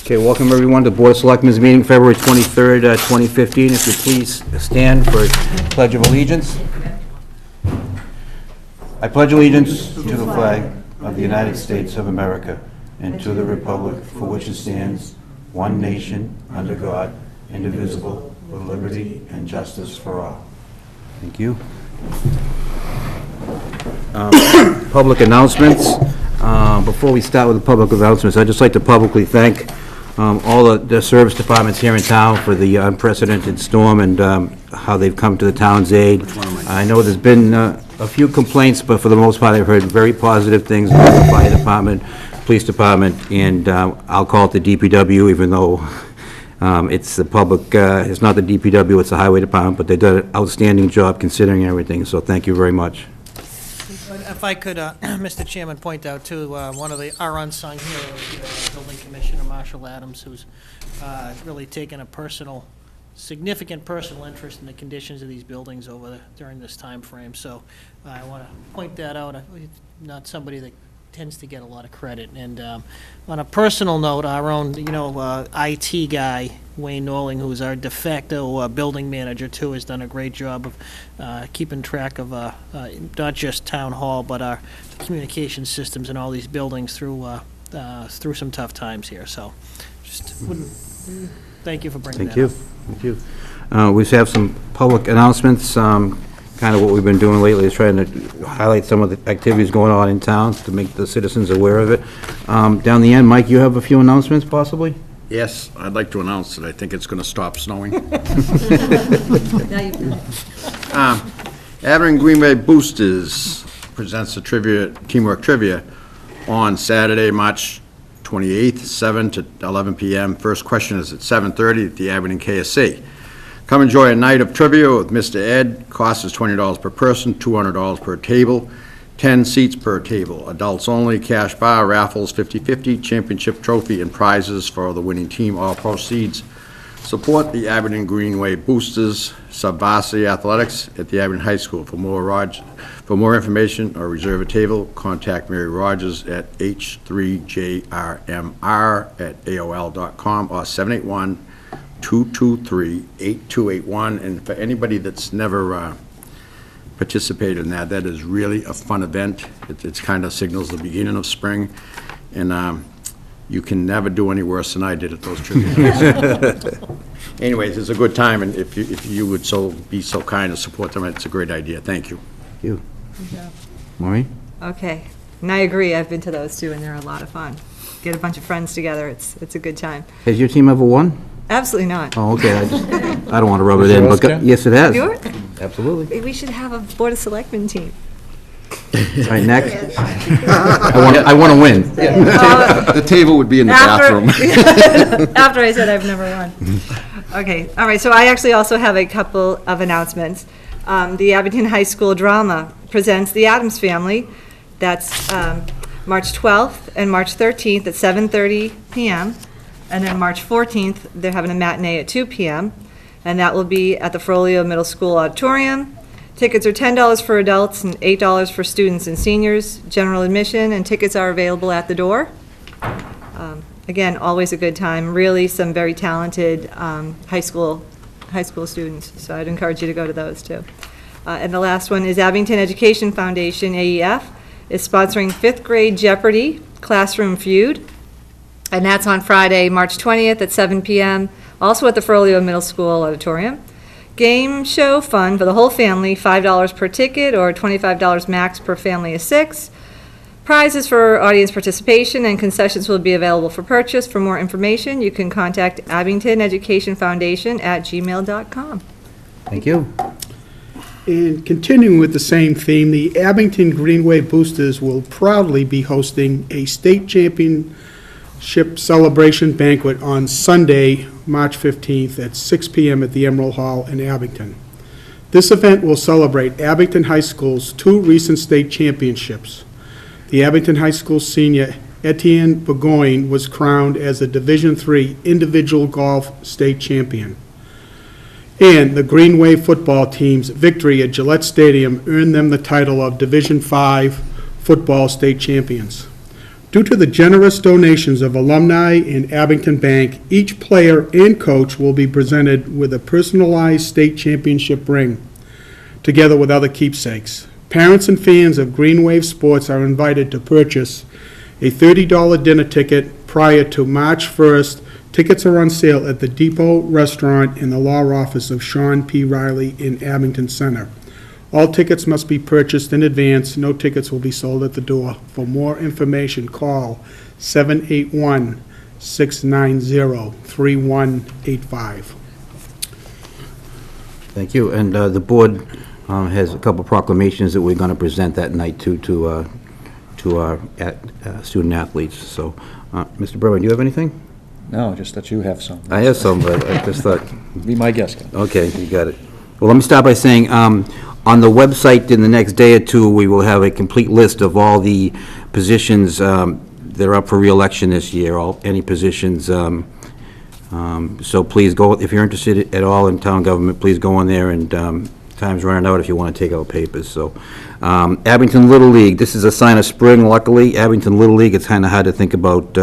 Okay, welcome everyone to Board of Selectmen's meeting, February 23rd, 2015. If you please stand for Pledge of Allegiance. I pledge allegiance to the flag of the United States of America and to the republic for which it stands, one nation, under God, indivisible, with liberty and justice for all. Thank you. Public announcements. Before we start with the public announcements, I'd just like to publicly thank all the service departments here in town for the unprecedented storm and how they've come to the town's aid. I know there's been a few complaints, but for the most part, I've heard very positive things about the fire department, police department, and I'll call it the DPW, even though it's the public, it's not the DPW, it's the highway department, but they did an outstanding job considering everything, so thank you very much. If I could, Mr. Chairman, point out, too, one of our unsung heroes, Building Commissioner Marshall Adams, who's really taken a significant personal interest in the conditions of these buildings during this time frame. So I want to point that out. Not somebody that tends to get a lot of credit. And on a personal note, our own, IT guy, Wayne Norling, who's our de facto building manager, too, has done a great job of keeping track of not just Town Hall, but our communication systems in all these buildings through some tough times here. So just thank you for bringing that up. Thank you. We have some public announcements. Kind of what we've been doing lately is trying to highlight some of the activities going on in town to make the citizens aware of it. Down the end, Mike, you have a few announcements, possibly? Yes, I'd like to announce that I think it's going to stop snowing. Now you've done it. Abington Greenway Boosters presents the teamwork trivia on Saturday, March 28th, 7 to 11 p.m. First question is at 7:30 at the Abington KSC. Come enjoy a night of trivia with Mr. Ed. Cost is $20 per person, $200 per table, 10 seats per table. Adults only, cash bar, raffles, 50-50, championship trophy, and prizes for the winning team. All proceeds support the Abington Greenway Boosters Sub-Varsity Athletics at the Abington High School. For more information or reserve a table, contact Mary Rogers at h3jrmr@aol.com or 781-223-8281. And for anybody that's never participated in that is really a fun event. It kind of signals the beginning of spring, and you can never do any worse than I did at those trivia nights. Anyways, it's a good time, and if you would be so kind to support them, it's a great idea. Thank you. Thank you. Yeah. Maureen? Okay, and I agree. I've been to those too, and they're a lot of fun. Get a bunch of friends together. It's a good time. Has your team ever won? Absolutely not. Oh, okay. I don't want to rub it in, but yes, it has. Yours? Absolutely. We should have a Board of Selectmen team. All right, next. I want to win. The table would be in the bathroom. After I said I've never won. Okay, all right, so I actually also have a couple of announcements. The Abington High School Drama presents The Addams Family. That's March 12th and March 13th at 7:30 p.m. And then March 14th, they're having a matinee at 2 p.m., and that will be at the Frollo Middle School Auditorium. Tickets are $10 for adults and $8 for students and seniors. General admission, and tickets are available at the door. Again, always a good time. Really, some very talented high school students. So I'd encourage you to go to those too. And the last one is Abington Education Foundation (AEF) is sponsoring 5th grade Jeopardy! Classroom Feud. And that's on Friday, March 20th at 7 p.m., also at the Frollo Middle School Auditorium. Game show fun for the whole family, $5 per ticket or $25 max per family of 6. Prizes for audience participation and concessions will be available for purchase. For more information, you can contact Abington Education Foundation at gmail.com. Thank you. And continuing with the same theme, the Abington Greenway Boosters will proudly be hosting a state championship celebration banquet on Sunday, March 15th at 6 p.m. at the Emerald Hall in Abington. This event will celebrate Abington High School's 2 recent state championships. The Abington High School senior Etienne Burgoyne was crowned as a Division III individual golf state champion. And the Greenway football team's victory at Gillette Stadium earned them the title of Division V football state champions. Due to the generous donations of alumni and Abington Bank, each player and coach will be presented with a personalized state championship ring, together with other keepsakes. Parents and fans of Green Wave Sports are invited to purchase a $30 dinner ticket prior to March 1st. Tickets are on sale at the Depot Restaurant in the law office of Sean P. Riley in Abington Center. All tickets must be purchased in advance. No tickets will be sold at the door. For more information, call 781-690-3185. Thank you. And the board has a couple proclamations that we're going to present that night to our student athletes. So, Mr. Berman, do you have anything? No, just that you have some. I have some, but I just thought, Be my guest. okay, you got it. Well, let me start by saying, on the website in the next day or two, we will have a complete list of all the positions that are up for re-election this year, any positions. So please go, if you're interested at all in town government, please go on there, and time's running out if you want to take out papers. So, Abington Little League, this is a sign of spring, luckily. Abington Little League, it's kind of hard to think about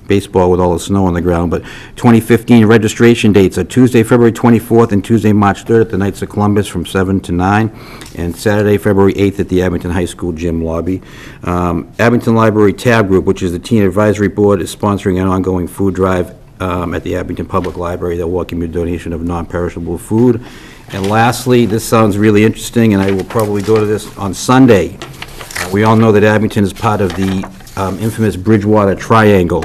baseball with all the snow on the ground, but 2015 registration dates are Tuesday, February 24th, and Tuesday, March 3rd at the Knights of Columbus from 7 to 9, and Saturday, February 8th at the Abington High School gym lobby. Abington Library Tab Group, which is the Teen Advisory Board, is sponsoring an ongoing food drive at the Abington Public Library. They'll welcome your donation of non-perishable food. And lastly, this sounds really interesting, and I will probably go to this on Sunday. We all know that Abington is part of the infamous Bridgewater Triangle.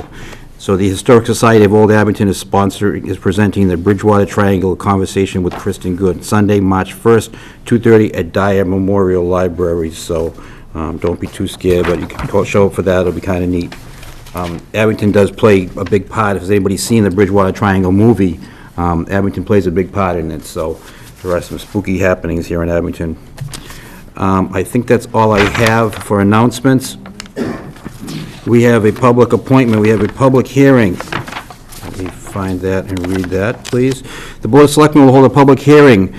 So the Historic Society of Old Abington is presenting the Bridgewater Triangle Conversation with Kristen Good, Sunday, March 1st, 2:30 at Dyer Memorial Library. So don't be too scared, but you can show up for that. It'll be kind of neat. Abington does play a big part. If anybody's seen the Bridgewater Triangle movie, Abington plays a big part in it. So there are some spooky happenings here in Abington. I think that's all I have for announcements. We have a public appointment, we have a public hearing. Let me find that and read that, please. The Board of Selectmen will hold a public hearing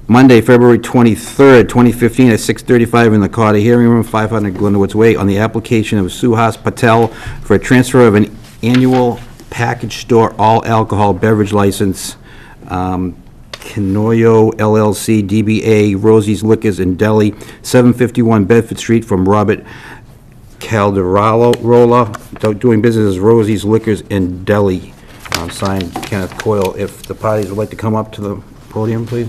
Monday, February 23rd, 2015, at 6:35 in the Carter Hearing Room, 500 Glenwood's Way, on the application of Suhas Patel for a transfer of an annual package store all-alcohol beverage license, Canoyo LLC, DBA Rosie's Liquors and Deli, 751 Bedford Street, from Robert Calderola, doing business as Rosie's Liquors and Deli. Signed, Kenneth Coyle. If the parties would like to come up to the podium, please.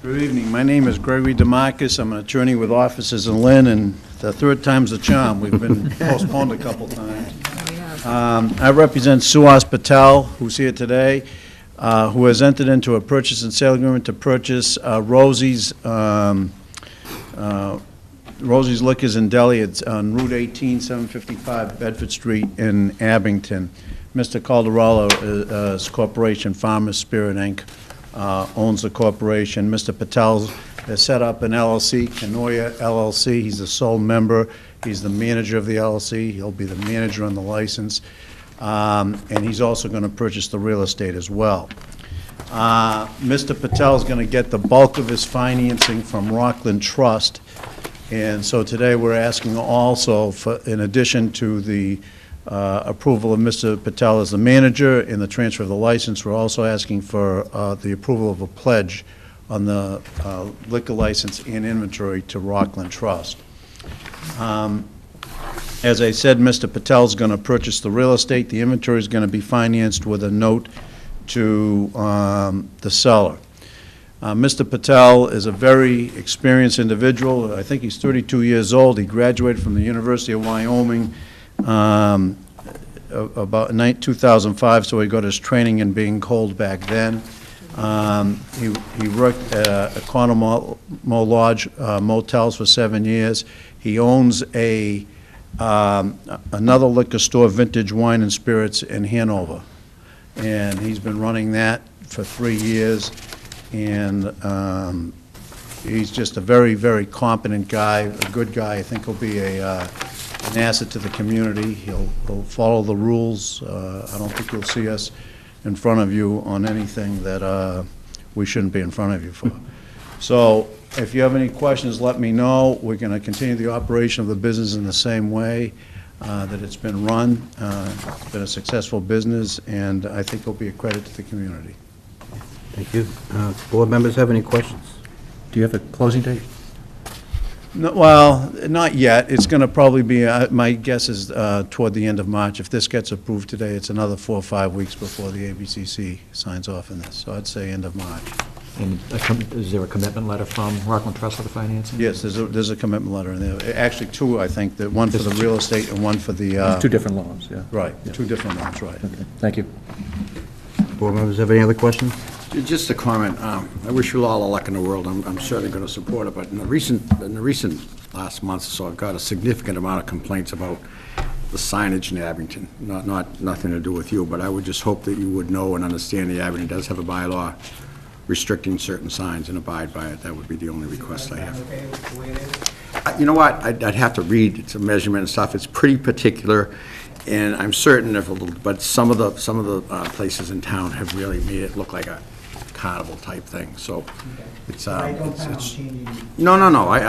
Good evening. My name is Gregory DeMarcus. I'm an attorney with offices in Lynn, and the third time's the charm. We've been postponed a couple times. I represent Suhas Patel, who's here today, who has entered into a purchase and sale agreement to purchase Rosie's Liquors and Deli. It's on Route 18, 755 Bedford Street in Abington. Mr. Calderola corporation, Farmers Spirit, Inc., owns the corporation. Mr. Patel has set up an LLC, Canoya LLC. He's the sole member. He's the manager of the LLC. He'll be the manager on the license. And he's also going to purchase the real estate as well. Mr. Patel is going to get the bulk of his financing from Rockland Trust. And so today we're asking also, for, in addition to the approval of Mr. Patel as the manager and the transfer of the license, we're also asking for the approval of a pledge on the liquor license and inventory to Rockland Trust. As I said, Mr. Patel is going to purchase the real estate. The inventory is going to be financed with a note to the seller. Mr. Patel is a very experienced individual. I think he's 32 years old. He graduated from the University of Wyoming about 2005, so he got his training in being cold back then. He worked at Economo Lodge Motels for 7 years. He owns another liquor store, Vintage Wine and Spirits, in Hanover. And he's been running that for 3 years. And he's just a very, very competent guy, a good guy. I think he'll be an asset to the community. He'll follow the rules. I don't think you'll see us in front of you on anything that we shouldn't be in front of you for. So If you have any questions, let me know. We're going to continue the operation of the business in the same way that it's been run. It's been a successful business, and I think it'll be a credit to the community. Thank you. Board members have any questions? Do you have a closing date? No, well, not yet. It's going to probably be, my guess is toward the end of March. If this gets approved today, it's another 4 or 5 weeks before the ABCC signs off on this. So I'd say end of March. And is there a commitment letter from Rockland Trust for the financing? Yes, there's a commitment letter in there. Actually, two, I think, that one for the real estate and one for the... Two different loans, yeah. Right, Yeah. two different ones, right. Okay, thank you. Board members have any other questions? Just a comment, I wish you all the luck in the world, I'm certainly going to support it, but in the recent last month or so, I've got a significant amount of complaints about the signage in Abington, nothing to do with you, but I would just hope that you would know and understand the Abington does have a bylaw restricting certain signs and abide by it. That would be the only request I have. You know what, I'd have to read, it's a measurement and stuff, it's pretty particular, and I'm certain if a little, but some of the places in town have really made it look like a carnival type thing, so it's, no, I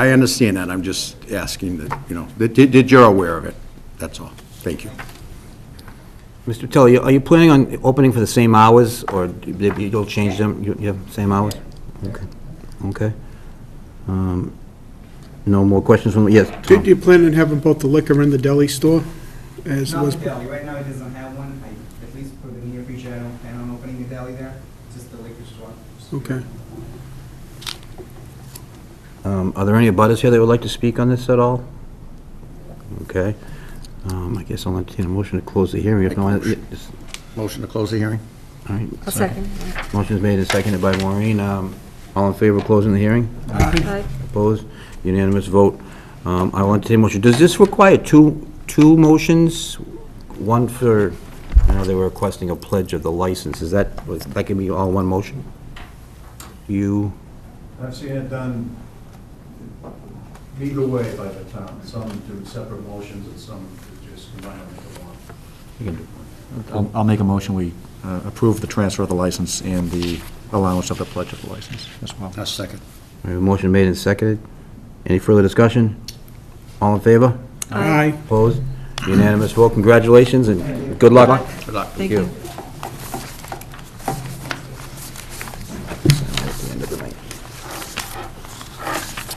understand that, I'm just asking that, you know, that you're aware of it, that's all. Thank you. Mr. Telly, are you planning on opening for the same hours, or you'll change them? You have same hours? Okay. Okay. No more questions from, yes, Do Tom. you plan on having both the liquor and the deli store? As Not was, the deli, right now it doesn't have one, at least for the near future, I don't plan on opening a deli there, just the liquor store. okay. Are there any abutters here that would like to speak on this at all? Okay. I guess I'll entertain a motion to close the hearing. If no one, yes, Motion to close the hearing? all right. A second. Motion's made and seconded by Maureen. All in favor of closing the hearing? Aye. Opposed? Unanimous vote. I'll entertain a motion. Does this require two motions? One for, I know they were requesting a pledge of the license. Is that can be all one motion? I've seen it done either way by the town. Some do separate motions and some just combine them into one. You can do I'll make a motion, we approve the transfer of the license and the allowance of the pledge of the license as well. A second. We have a motion made and seconded. Any further discussion? All in favor? Aye. Opposed? Unanimous vote. Congratulations and good luck. Good luck. Thank you.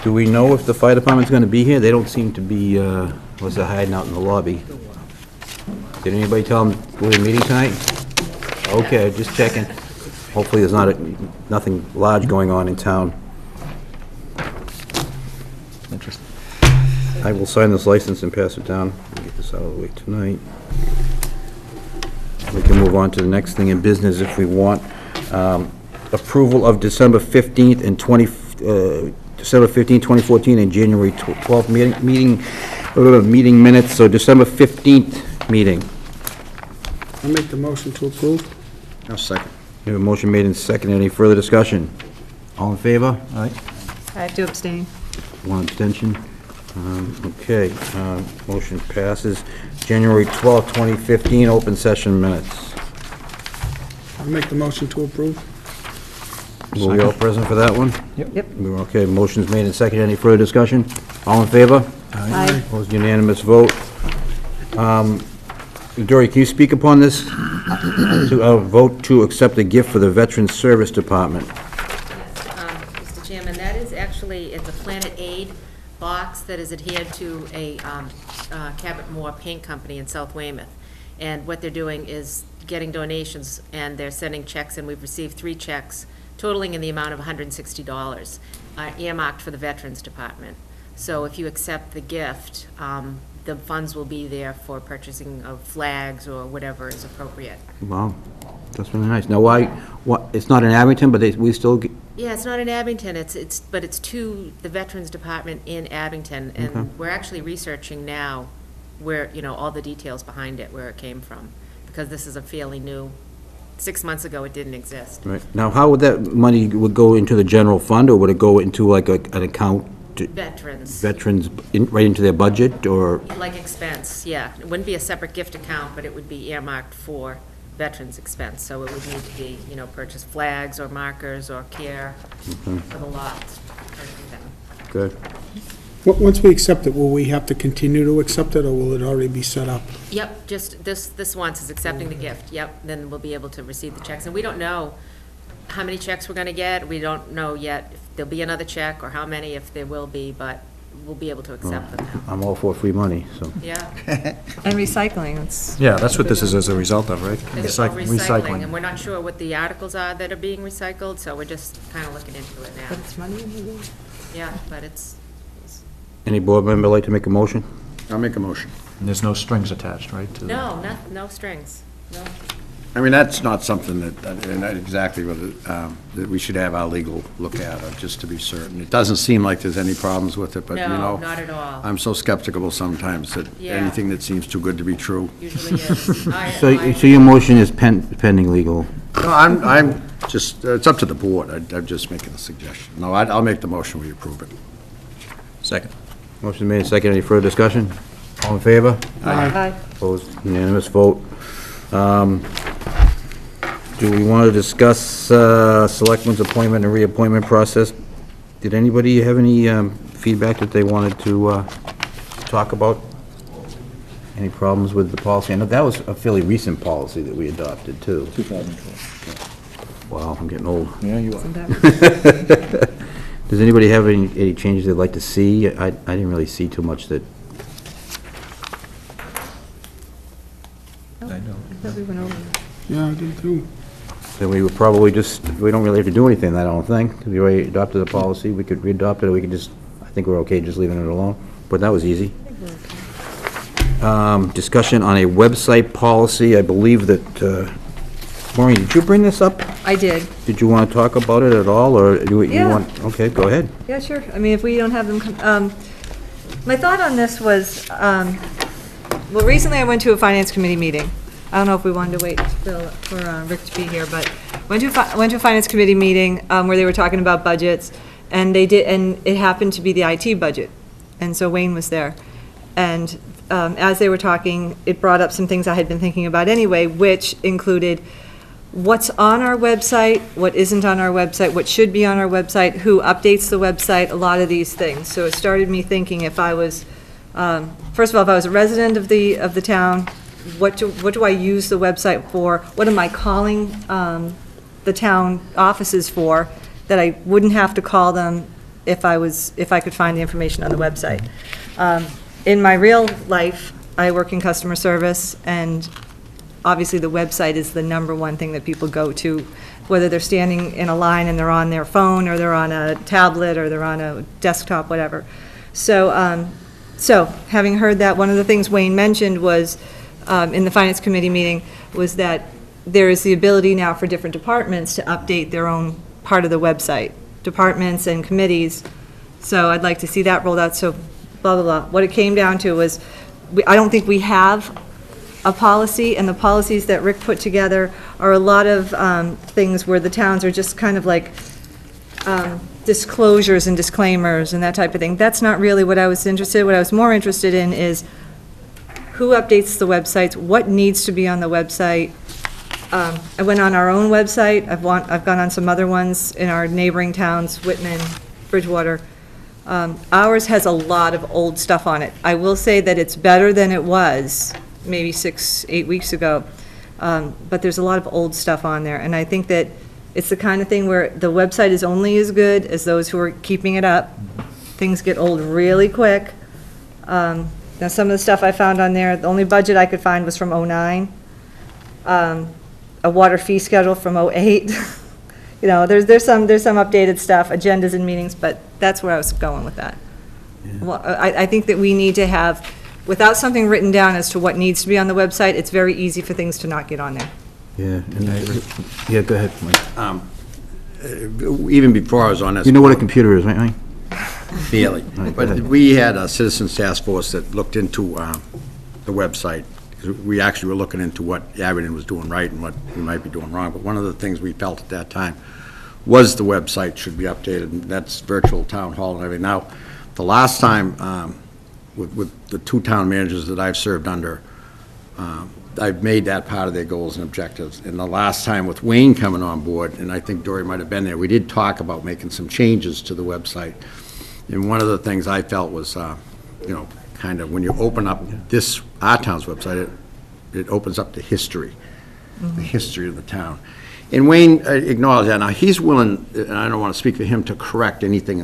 Do we know if the fire department's going to be here? They don't seem to be, was they're hiding out in the lobby. Did anybody tell them we're meeting tonight? Okay, just checking. Hopefully there's nothing large going on in town. Interesting. I will sign this license and pass it down. We'll get this out of the way tonight. We can move on to the next thing in business if we want. Approval of December 15th and December 15th, 2014, and January 12th meeting minutes. So December 15th meeting. I'll make the motion to approve. A second. We have a motion made and seconded. Any further discussion? All in favor? All right. I have to abstain. One abstention. Okay, motion passes. January 12th, 2015, open session minutes. I'll make the motion to approve. Were we all present for that one? Yep. We were okay. Motion's made and seconded. Any further discussion? All in favor? Aye. Opposed, unanimous vote. Dory, can you speak upon this? Vote to accept a gift for the Veterans Service Department. Mr. Chairman, that is actually, it's a Planet Aid box that is adhered to a Cabot Moore Paint Company in South Weymouth. And what they're doing is getting donations, and they're sending checks, and we've received 3 checks totaling in the amount of $160, earmarked for the Veterans Department. So if you accept the gift, the funds will be there for purchasing of flags or whatever is appropriate. Wow, that's really nice. Now, it's not in Abington, but we still, Yeah, it's not in Abington, but it's to the Veterans Department in Abington, Okay. and we're actually researching now where, all the details behind it, where it came from, because this is a fairly new, 6 months ago it didn't exist. right. Now, how would that money would go into the general fund, or would it go into like an account, Veterans, veterans, right into their budget, or? like expense, yeah. It wouldn't be a separate gift account, but it would be earmarked for veterans expense, so it would need to be, purchase flags or markers or care for the lots. purging them. Good. Once we accept it, will we have to continue to accept it, or will it already be set up? Yep, just this once is accepting the gift, yep, then we'll be able to receive the checks. And we don't know how many checks we're gonna get, we don't know yet if there'll be another check or how many, if there will be, but we'll be able to accept them now. I'm all for free money, so. Yeah, And recycling, it's, Yeah, that's what this is as a result of, right? it's all recycling, and we're not sure what the articles are that are being recycled, so we're just kinda looking into it but now. it's money in the Yeah, but it's, Any board member like to make a motion? I'll make a motion. And there's no strings attached, right? to the- no strings, no. I mean, that's not something not exactly what, that we should have our legal look at, just to be certain. It doesn't seem like there's any problems with it, but, you No, know. not at all. I'm so skeptical sometimes that Yeah. anything that seems too good to be true. Usually is. So your motion is pending legal. No, I'm just, it's up to the board. I'm just making a suggestion. No, I'll make the motion, we approve it. Second. Motion made, second. Any further discussion? All in favor? Aye. Opposed? Unanimous vote. Do we want to discuss Selectmen's appointment and reappointment process? Did anybody have any feedback that they wanted to talk about? Any problems with the policy? I know that was a fairly recent policy that we adopted, too. 2012. Wow, I'm getting old. Yeah, you are. Isn't that- Does anybody have any changes they'd like to see? I didn't really see too much that, I know. I thought we went over it. Yeah, I did too. then we would probably just, we don't really have to do anything, I don't think. We already adopted the policy, we could re-adopt it, or we could just, I think we're okay just leaving it alone. But that was easy. Discussion on a website policy, I believe that, Maureen, did you bring this up? I did. Did you want to talk about it at all, or you Yeah. want? Okay, go ahead. Yeah, sure. I mean, if we don't have them, my thought on this was, well, recently I went to a finance committee meeting. I don't know if we wanted to wait for Rick to be here, but went to a finance committee meeting where they were talking about budgets, and it happened to be the IT budget, and so Wayne was there. And as they were talking, it brought up some things I had been thinking about anyway, which included what's on our website, what isn't on our website, what should be on our website, who updates the website, a lot of these things. So it started me thinking if I was, first of all, if I was a resident of the town, what do I use the website for? What am I calling the town offices for that I wouldn't have to call them if I could find the information on the website? In my real life, I work in customer service, and obviously, the website is the number one thing that people go to, whether they're standing in a line and they're on their phone, or they're on a tablet, or they're on a desktop, whatever. So, having heard that, one of the things Wayne mentioned was, in the Finance Committee meeting, was that there is the ability now for different departments to update their own part of the website, departments and committees. So I'd like to see that rolled out, so blah, blah, blah. What it came down to was, I don't think we have a policy, and the policies that Rick put together are a lot of things where the towns are just kind of like disclosures and disclaimers and that type of thing. That's not really what I was interested in. What I was more interested in is who updates the websites, what needs to be on the website. I went on our own website. I've gone on some other ones in our neighboring towns, Whitman, Bridgewater. Ours has a lot of old stuff on it. I will say that it's better than it was maybe 6-8 weeks ago, but there's a lot of old stuff on there, and I think that it's the kind of thing where the website is only as good as those who are keeping it up. Things get old really quick. Now, some of the stuff I found on there, the only budget I could find was from '09, a water fee schedule from '08. You know, there's some updated stuff, agendas and meetings, but that's where I was going with that. Well, I think that we need to have, without something written down as to what needs to be on the website, it's very easy for things to not get on there. Yeah. Yeah, go ahead, Mike. Even before I was on this. You know what a computer is, right, Mike? Barely. Right, go But ahead. we had a citizens task force that looked into the website. We actually were looking into what Abington was doing right and what we might be doing wrong. But one of the things we felt at that time was the website should be updated, and that's virtual town hall and everything. Now, the last time, with the two town managers that I've served under, I've made that part of their goals and objectives. And the last time with Wayne coming on board, and I think Dory might have been there, we did talk about making some changes to the website. And one of the things I felt was, kind of when you open up our town's website, it opens up the history of the town. And Wayne acknowledged that. Now, he's willing, and I don't want to speak for him, to correct anything,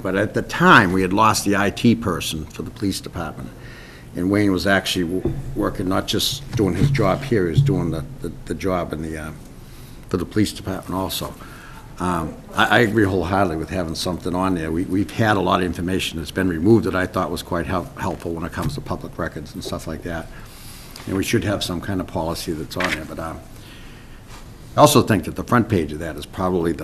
but at the time, we had lost the IT person for the police department. And Wayne was actually working, not just doing his job here, he was doing the job for the police department also. I agree wholeheartedly with having something on there. We've had a lot of information that's been removed that I thought was quite helpful when it comes to public records and stuff like that. And we should have some kind of policy that's on there. But I also think that the front page of that is probably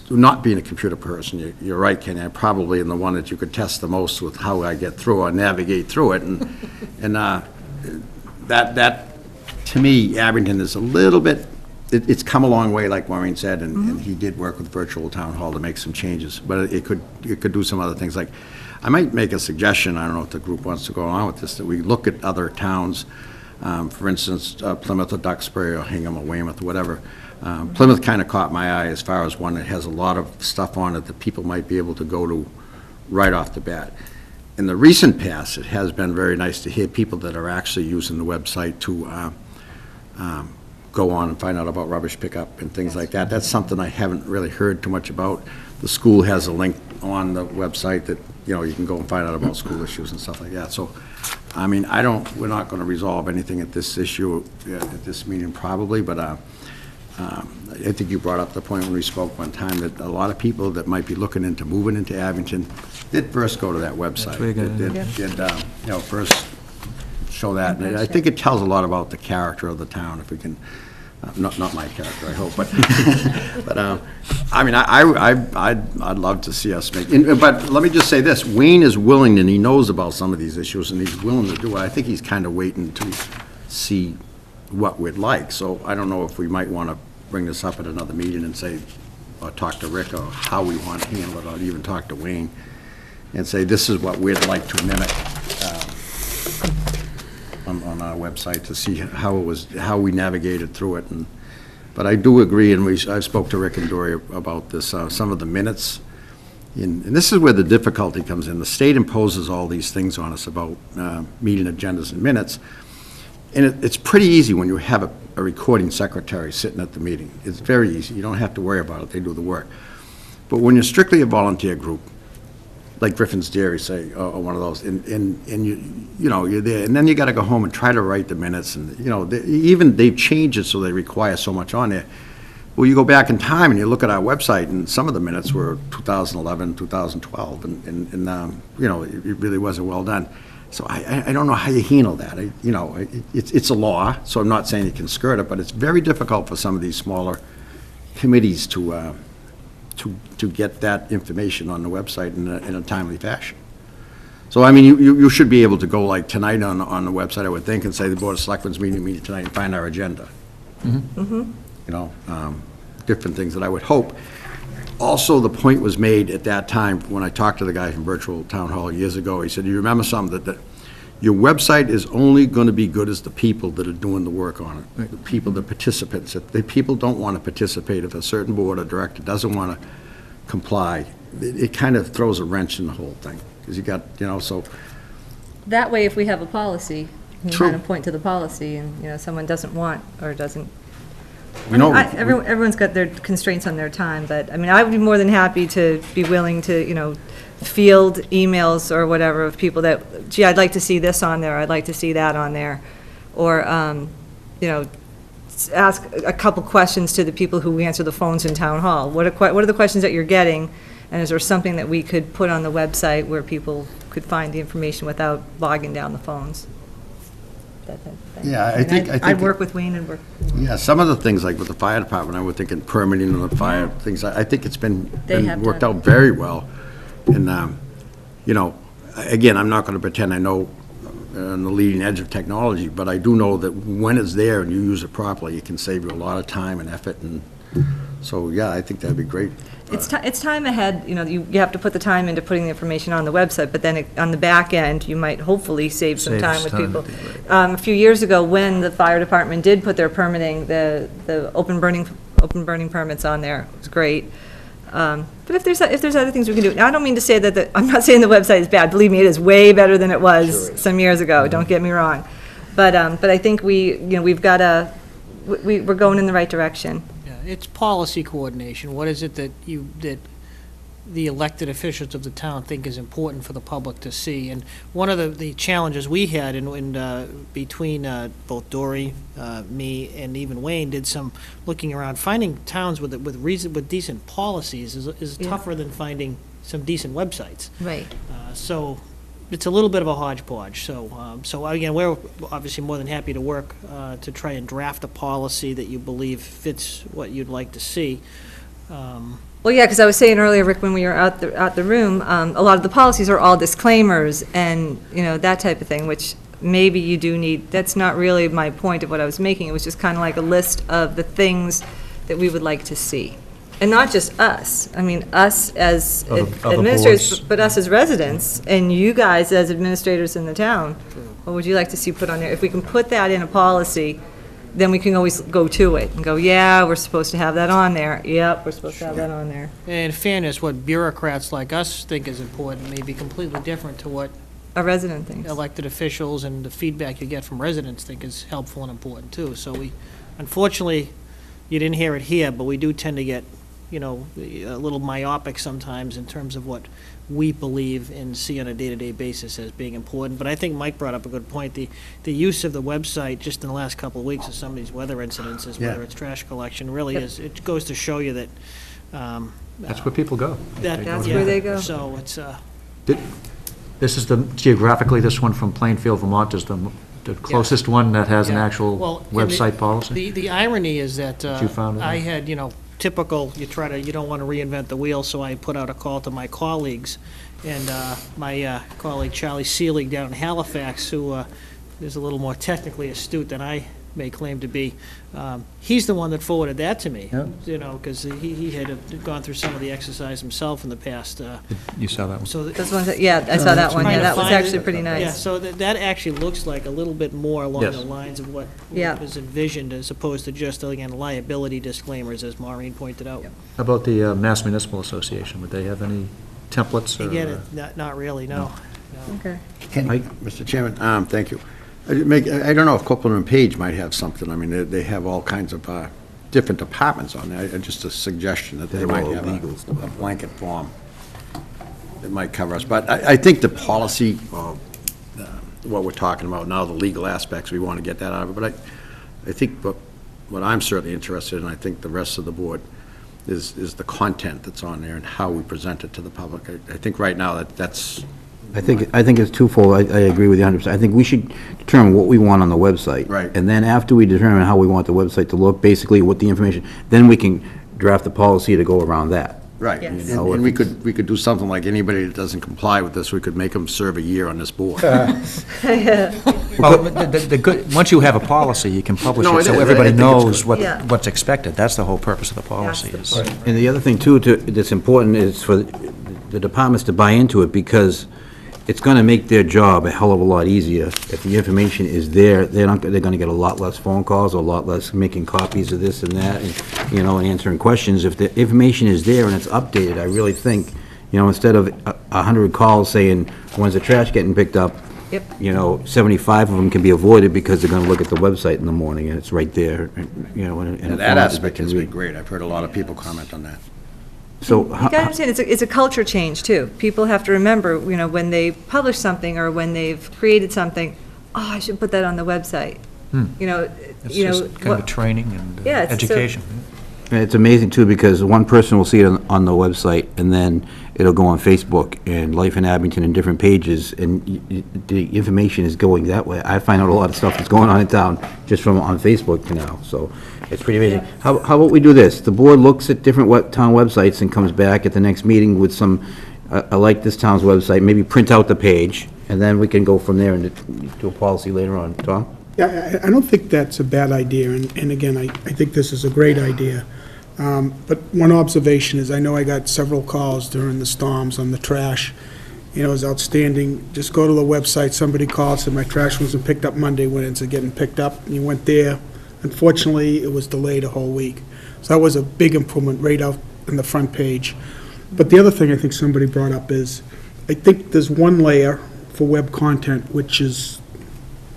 not being a computer person, you're right, Kenny, I'm probably in the one that you could test the most with how I get through or navigate through it. And that, to me, Abington is a little bit, it's come a long way, like Maureen said, and he did work with Virtual Town Hall to make some changes, but it could do some other things. Like, I might make a suggestion, I don't know if the group wants to go along with this, that we look at other towns, for instance, Plymouth or Duxbury or Hingham or Weymouth or whatever. Plymouth kind of caught my eye as far as one that has a lot of stuff on it that people might be able to go to right off the bat. In the recent past, it has been very nice to hear people that are actually using the website to go on and find out about rubbish pickup and things like that. That's something I haven't really heard too much about. The school has a link on the website that, you can go and find out about school issues and stuff like that. So, I mean, we're not going to resolve anything at this issue at this meeting probably, but I think you brought up the point when we spoke one time that a lot of people that might be looking into moving into Abington did first go to that website. Did first show that. And I think it tells a lot about the character of the town if we can, not my character, I hope, but, I mean, I'd love to see us make, but let me just say this, Wayne is willing and he knows about some of these issues and he's willing to do it. I think he's kind of waiting to see what we'd like. So I don't know if we might want to bring this up at another meeting and say, or talk to Rick or how we want to handle it, or even talk to Wayne and say, this is what we'd like to mimic on our website to see how we navigated through it. But I do agree, and I spoke to Rick and Dory about this, some of the minutes. And this is where the difficulty comes in. The state imposes all these things on us about meeting agendas and minutes. And it's pretty easy when you have a recording secretary sitting at the meeting. It's very easy. You don't have to worry about it. They do the work. But when you're strictly a volunteer group, like Griffin's Dairy, say, or one of those, and you're there, and then you got to go home and try to write the minutes, and even they've changed it so they require so much on there. Well, you go back in time and you look at our website, and some of the minutes were 2011, 2012, and it really wasn't well done. So I don't know how you handle that. It's a law, so I'm not saying you can skirt it, but it's very difficult for some of these smaller committees to get that information on the website in a timely fashion. So, I mean, you should be able to go like tonight on the website, I would think, and say the Board of Selectmen's meeting tonight and find our agenda. Different things that I would hope. Also, the point was made at that time when I talked to the guy from Virtual Town Hall years ago. He said, you remember something, that your website is only going to be good as the people that are doing the work on it, the people, the participants. If the people don't want to participate, if a certain board or director doesn't want to comply, it kind of throws a wrench in the whole thing. Because you got, so. That way, if we have a policy, you can True. kind of point to the policy, and, someone doesn't want or doesn't. Everyone's got their constraints on their time, but, I mean, I would be more than happy to be willing to, field emails or whatever of people that, gee, I'd like to see this on there, I'd like to see that on there. Or, ask a couple questions to the people who answer the phones in town hall. What are the questions that you're getting? And is there something that we could put on the website where people could find the information without logging down the phones? Yeah, I think I'd work with Wayne and work. Yeah, some of the things, like with the fire department, I would think in permitting and the fire things, I think it's been worked out very well. And, again, I'm not going to pretend I know on the leading edge of technology, but I do know that when it's there and you use it properly, it can save you a lot of time and effort. And so, yeah, I think that'd be great. It's time ahead, you have to put the time into putting the information on the website, but then on the back end, you might hopefully save some Save time us with time, people. right. A few years ago, when the fire department did put their permitting, the open burning permits on there, it was great. But if there's other things we can do, now, I don't mean to say that, I'm not saying the website is bad, believe me, it is way better than it was some years ago, don't get me wrong. But I think we've got we're going in the right direction. Yeah, it's policy coordination. What is it that the elected officials of the town think is important for the public to see? And one of the challenges we had between both Dory, me, and even Wayne did some looking around, finding towns with decent policies is tougher than finding some decent websites. Right. So it's a little bit of a hodgepodge. So again, we're obviously more than happy to work to try and draft a policy that you believe fits what you'd like to see. Well, yeah, because I was saying earlier, Rick, when we were out the room, a lot of the policies are all disclaimers and, that type of thing, which maybe you do need. That's not really my point of what I was making. It was just kind of like a list of the things that we would like to see. And not just us. I mean, us as Other administrators, boards. but us as residents, and you guys as administrators in the town. What would you like to see put on there? If we can put that in a policy, then we can always go to it and go, yeah, we're supposed to have that on there. Yep, we're supposed to have that on there. In fairness, what bureaucrats like us think is important may be completely different to what A resident thinks. elected officials and the feedback you get from residents think is helpful and important too. So unfortunately, you didn't hear it here, but we do tend to get, a little myopic sometimes in terms of what we believe and see on a day-to-day basis as being important. But I think Mike brought up a good point. The use of the website just in the last couple of weeks of some of these weather incidences, whether it's trash collection, really is, it goes to show you that. That's where people go. That's where they go. So it's, This is geographically, this one from Plainfield, Vermont is the closest one that has an Yeah. actual Well, and website policy? The irony is that You found it? I had, typical, you don't want to reinvent the wheel, so I put out a call to my colleagues. And my colleague Charlie Seelig down in Halifax, who is a little more technically astute than I may claim to be, he's the one that forwarded that to me. Yeah. Because he had gone through some of the exercise himself in the past. You saw that one? So Those ones, I saw that one, yeah, that was actually pretty Yeah, nice. so that actually looks like a little bit more along Yes. the lines of what Yeah. is envisioned, as opposed to just, again, liability disclaimers, as Maureen pointed out. How about the Mass Municipal Association? Would they have any templates? or, Again, not really, no. Okay. Mr. Chairman, thank you. I don't know if Copeland and Page might have something. I mean, they have all kinds of different departments on there. Just a suggestion that they They're might all have legal a blanket form that might cover us. But I think the policy, what we're talking about now, the legal aspects, we want to get that out of it. But I think what I'm certainly interested in, I think the rest of the board, is the content that's on there and how we present it to the public. I think right now that's... I think it's twofold. I agree with you 100%. I think we should determine what we want on the website. Right. And then after we determine how we want the website to look, basically what the information, then we can draft a policy to go around that. Right, Yes. and we could do something like anybody that doesn't comply with this, we could make them serve a year on this board. Well, the good, once you have a policy, you can publish No, it it so is. I everybody think it's knows good. Yeah. what's expected. That's the whole purpose of the policy. That's is- the point. And the other thing, too, that's important is for the departments to buy into it, because it's going to make their job a hell of a lot easier. If the information is there, they're going to get a lot less phone calls, a lot less making copies of this and that, and, and answering questions. If the information is there and it's updated, I really think, instead of 100 calls saying, when's the trash getting picked up? Yep. 75 of them can be avoided because they're going to look at the website in the morning, and it's right there, in a And font that that they aspect can has been read. great, I've heard a lot of people comment on that. So, You gotta understand, it's a culture change, too. People have to remember, when they publish something or when they've created something, oh, I should put that on the website. It's just kind of a training and Yeah, it's so- education. and it's amazing, too, because one person will see it on the website, and then it'll go on Facebook and Life in Abington and different pages, and the information is going that way. I find out a lot of stuff that's going on in town just from on Facebook now, so it's pretty amazing. How about we do this? The board looks at different town websites and comes back at the next meeting with some, I like this town's website, maybe print out the page, and then we can go from there and do a policy later on. Tom? Yeah, I don't think that's a bad idea, and again, I think this is a great idea. But one observation is, I know I got several calls during the storms on the trash. You know, it was outstanding. Just go to the website, somebody called, said my trash wasn't picked up Monday when it's getting picked up. And you went there. Unfortunately, it was delayed a whole week. So that was a big improvement right out in the front page. But the other thing I think somebody brought up is, I think there's one layer for web content, which is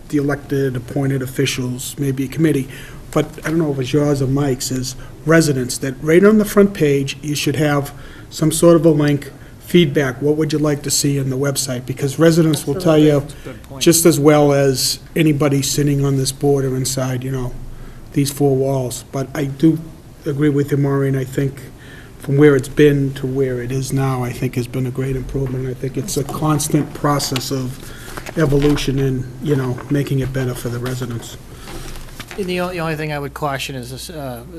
the elected, appointed officials, maybe a committee. But I don't know if it's yours or Mike's, is residents, that right on the front page, you should have some sort of a link, feedback, what would you like to see on the website? Because residents will tell you Good point. just as well as anybody sitting on this board or inside, these four walls. But I do agree with you, Maureen. I think from where it's been to where it is now, I think has been a great improvement. I think it's a constant process of evolution and, making it better for the residents. The only thing I would caution is this,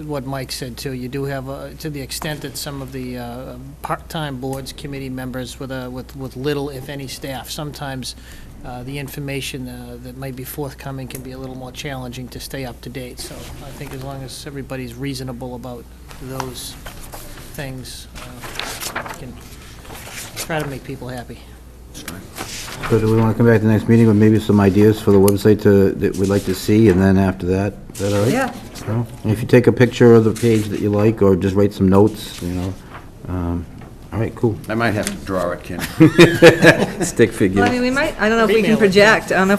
what Mike said, too. You do have, to the extent that some of the part-time boards, committee members with little, if any, staff, sometimes the information that might be forthcoming can be a little more challenging to stay up to date. So I think as long as everybody's reasonable about those things, we can try to make people happy. So do we want to come back to the next meeting with maybe some ideas for the website that we'd like to see, and then after that, is that all right? Yeah. So, and if you take a picture of the page that you like, or just write some notes, all right, cool. I might have to draw it, Ken. Stick figure. Well, I mean, we might, I don't know if we can Email it. project, I don't know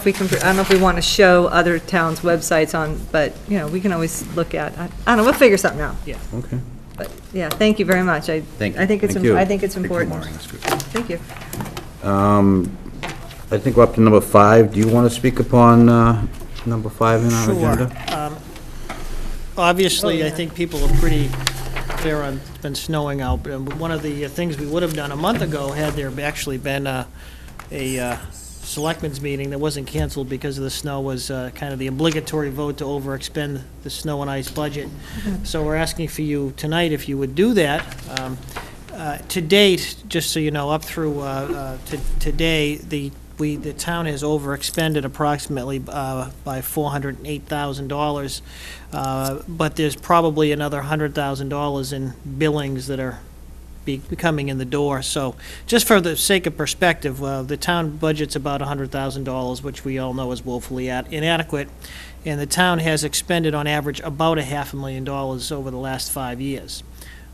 if we want to show other towns' websites on, but, we can always look at, I don't know, we'll figure something out. Okay. But, yeah, thank you very much. Thank you. I think it's, Thank you. I think it's important. Thank you. I think we're up to number 5. Do you want to speak upon number 5 in our agenda? Sure. Obviously, I think people are pretty clear on, it's been snowing out, but one of the things we would have done a month ago, had there actually been a selectmen's meeting that wasn't canceled because of the snow, was kind of the obligatory vote to overexpend the snow and ice budget. So we're asking for you tonight if you would do that. To date, just so you know, up through today, the town has overexpended approximately by $408,000, but there's probably another $100,000 in billings that are coming in the door. So just for the sake of perspective, the town budget's about $100,000, which we all know is woefully inadequate, and the town has expended on average about $500,000 over the last 5 years.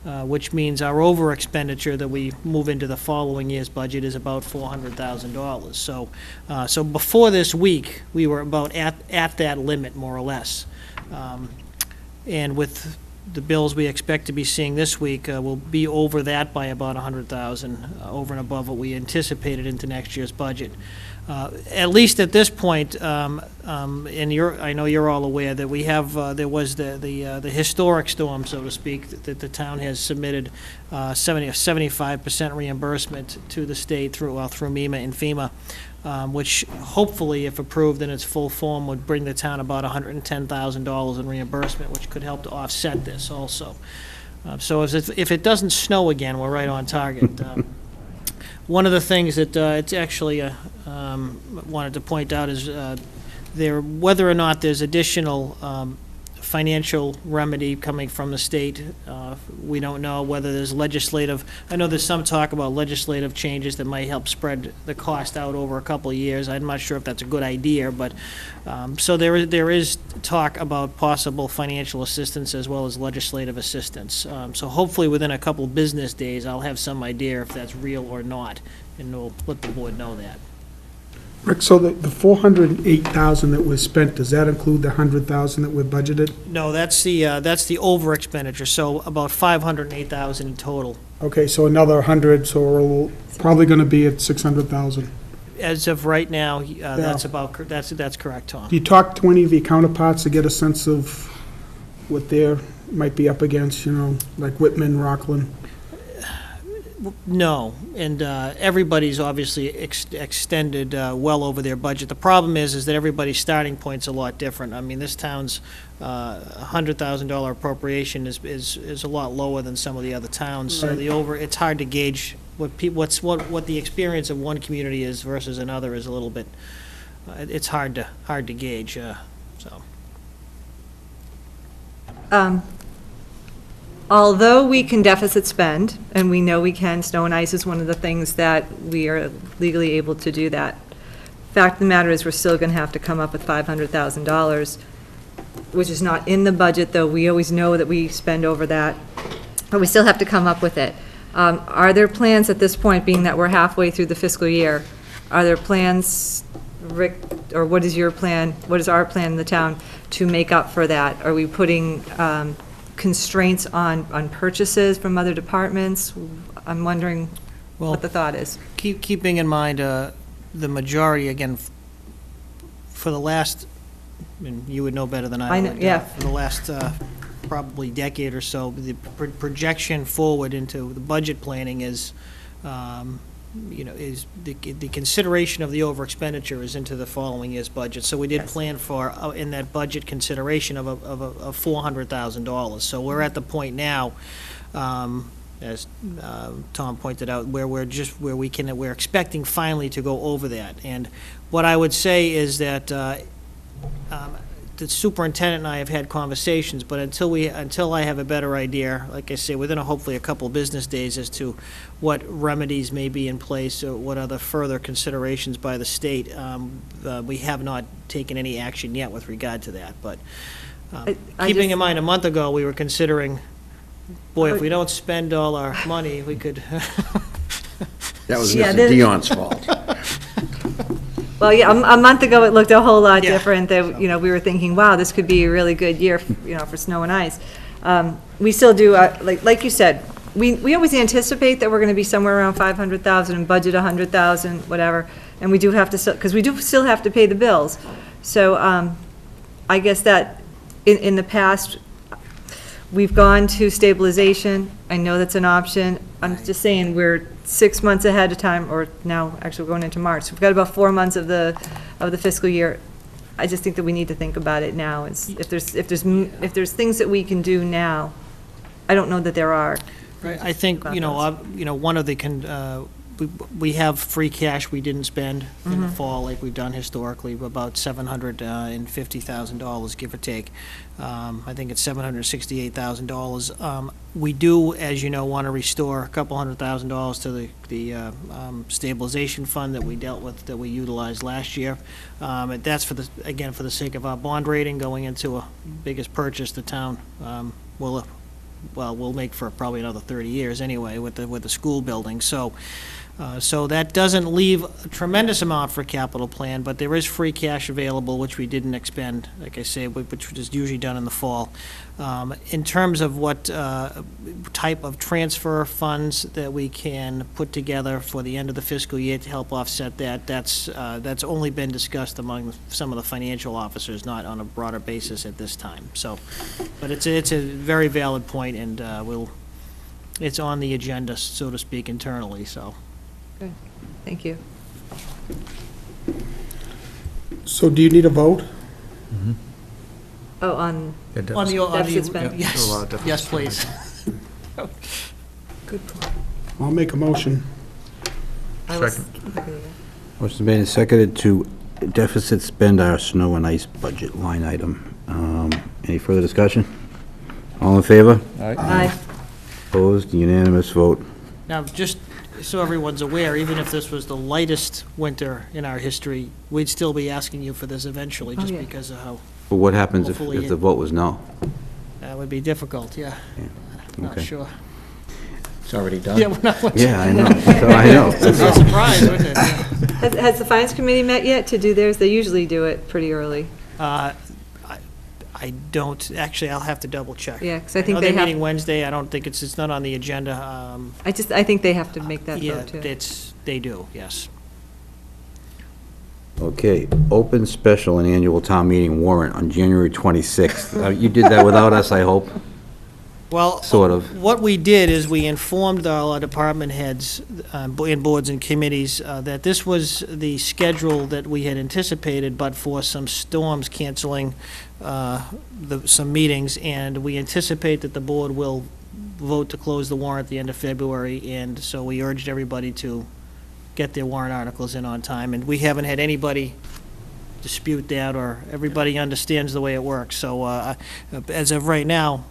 Which means our over expenditure that we move into the following year's budget is about $400,000. So before this week, we were about at that limit, more or less. And with the bills we expect to be seeing this week, we'll be over that by about $100,000, over and above what we anticipated into next year's budget. At least at this point, and I know you're all aware that we have, there was the historic storm, so to speak, that the town has submitted 75% reimbursement to the state through MEMA and FEMA, which hopefully, if approved in its full form, would bring the town about $110,000 in reimbursement, which could help to offset this also. So if it doesn't snow again, we're right on target. One of the things that it's actually wanted to point out is whether or not there's additional financial remedy coming from the state. We don't know whether there's legislative, I know there's some talk about legislative changes that might help spread the cost out over a couple of years. I'm not sure if that's a good idea, but, so there is talk about possible financial assistance as well as legislative assistance. So hopefully within a couple of business days, I'll have some idea if that's real or not, and we'll let the board know that. Rick, so the $408,000 that was spent, does that include the $100,000 that we're budgeted? No, that's the over expenditure, so about $508,000 in total. Okay, so another 100, so we're probably going to be at 600,000. As of right now, that's that's correct, Tom. Do you talk to any of your counterparts to get a sense of what they might be up against, like Whitman, Rockland? No, and everybody's obviously extended well over their budget. The problem is that everybody's starting point's a lot different. I mean, this town's $100,000 appropriation is a lot lower than some of the other towns. So it's hard to gauge what the experience of one community is versus another is a little bit. It's hard to gauge. although we can deficit spend, and we know we can, snow and ice is one of the things that we are legally able to do that. Fact of the matter is, we're still going to have to come up with $500,000, which is not in the budget, though we always know that we spend over that, but we still have to come up with it. Are there plans at this point, being that we're halfway through the fiscal year, are there plans, Rick, or what is your plan, what is our plan in the town to make up for that? Are we putting constraints on purchases from other departments? I'm wondering what the thought is. Keeping in mind the majority, again, for the last, and you would know better than I know, would. yeah. For the last probably decade or so, the projection forward into the budget planning is, is the consideration of the over expenditure is into the following year's budget. So we did plan for, in that budget consideration of $400,000. So we're at the point now, as Tom pointed out, where we're expecting finally to go over that. And what I would say is that the superintendent and I have had conversations, but until I have a better idea, like I say, within hopefully a couple of business days, as to what remedies may be in place or what other further considerations by the state, we have not taken any action yet with regard to that. But keeping in mind, a month ago, we were considering, boy, if we don't spend all our money, we could. That was Yeah, Mr. Dion's fault. Well, yeah, a month ago, it looked a whole lot Yeah. different. That, we were thinking, wow, this could be a really good year, for snow and ice. We still do, like you said, we always anticipate that we're going to be somewhere around 500,000 and budget 100,000, whatever. And we do have to, because we do still have to pay the bills. So I guess that in the past, we've gone to stabilization. I know that's an option. I'm just saying, we're 6 months ahead of time, or now, actually, we're going into March. So we've got about 4 months of the fiscal year. I just think that we need to think about it now. If there's things that we can do now, I don't know that there are. Right, I think, one of the, we have free cash we didn't spend in the fall, like we've done historically, about $750,000, give or take. I think it's $768,000. We do, as you know, want to restore a couple $100,000 to the stabilization fund that we dealt with, that we utilized last year. And that's for the sake of our bond rating going into a biggest purchase the town we'll make for probably another 30 years anyway with the school building. So that doesn't leave a tremendous amount for a capital plan, but there is free cash available, which we didn't expend, like I say, which is usually done in the fall. In terms of what type of transfer funds that we can put together for the end of the fiscal year to help offset that, that's only been discussed among some of the financial officers, not on a broader basis at this time. So, but it's a very valid point, and it's on the agenda, so to speak, internally, so. Good. Thank you. So do you need a vote? Oh, on, On the Deficit spend. yes, A lot of deficit yes, please. good point. I'll make a motion. Second. Motion made and seconded to deficit spend our snow and ice budget line item. Any further discussion? All in favor? Aye. Opposed? Unanimous vote. Now, just so everyone's aware, even if this was the lightest winter in our history, we'd still be asking you for this eventually, just yeah. because of how But what happens if Hopefully the vote was no? that would be difficult, yeah. Not okay. sure. It's already done. Yeah, we're not, Yeah, I know. So I know. it's a surprise, wouldn't it? Yeah. Has the finance committee met yet to do theirs? They usually do it pretty early. I don't, actually, I'll have to double check. Yeah, 'cause I think know they they're have- meeting Wednesday, I don't think it's not on the agenda. I think they have to make that Yeah, vote, too. they do, yes. Okay, open special and annual town meeting warrant on January 26th. You did that without us, I hope? Well, Sort of. what we did is we informed all our department heads and boards and committees that this was the schedule that we had anticipated, but for some storms canceling some meetings, and we anticipate that the board will vote to close the warrant at the end of February, and so we urged everybody to get their warrant articles in on time, and we haven't had anybody dispute that, or everybody understands the way it works. So as of right now,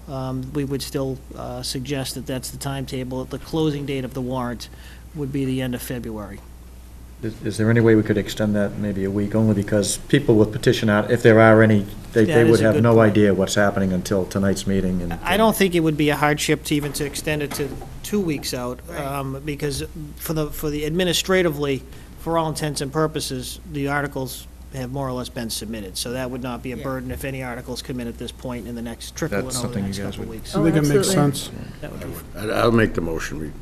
we would still suggest that that's the timetable. The closing date of the warrant would be the end of February. Is there any way we could extend that maybe a week, only because people with petition out, if there are any, they That is would a have good no point. idea what's happening until tonight's meeting, and. I don't think it would be a hardship to even to extend it to 2 weeks out, because for the administratively, for all intents and purposes, the articles have more or less been submitted, so that would not be a burden if any articles come in at this point in the next, trickle in That's over the something next you guys couple of would- weeks. I think it makes absolutely. sense. That would be I'll make the motion.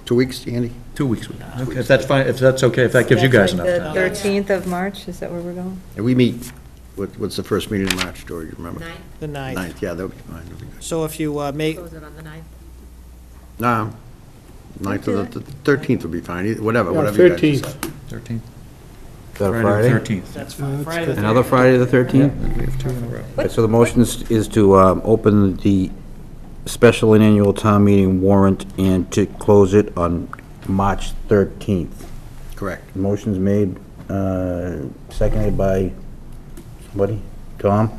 2 weeks, Andy? 2 weeks. Okay, if that's fine, if that's okay, if that gives you guys enough That's time. like the 13th of March, is that where we're going? And we meet, what's the first meeting in March, Dory, you remember? 9th, the 9th. 9th, yeah, that'll be fine, that'll be good. So if you make, close it on the 9th. Nah, 9th or the 13th would be fine, whatever Yeah, you guys 13th. decide. 13th? Is that a Friday? 13th. that's fine. that's Friday the Another 13th. Friday, the 13th? We have 2 in a row. Okay, so the motion is to open the special and annual town meeting warrant and to close it on March 13th. Correct. Motion's made, seconded by somebody? Tom?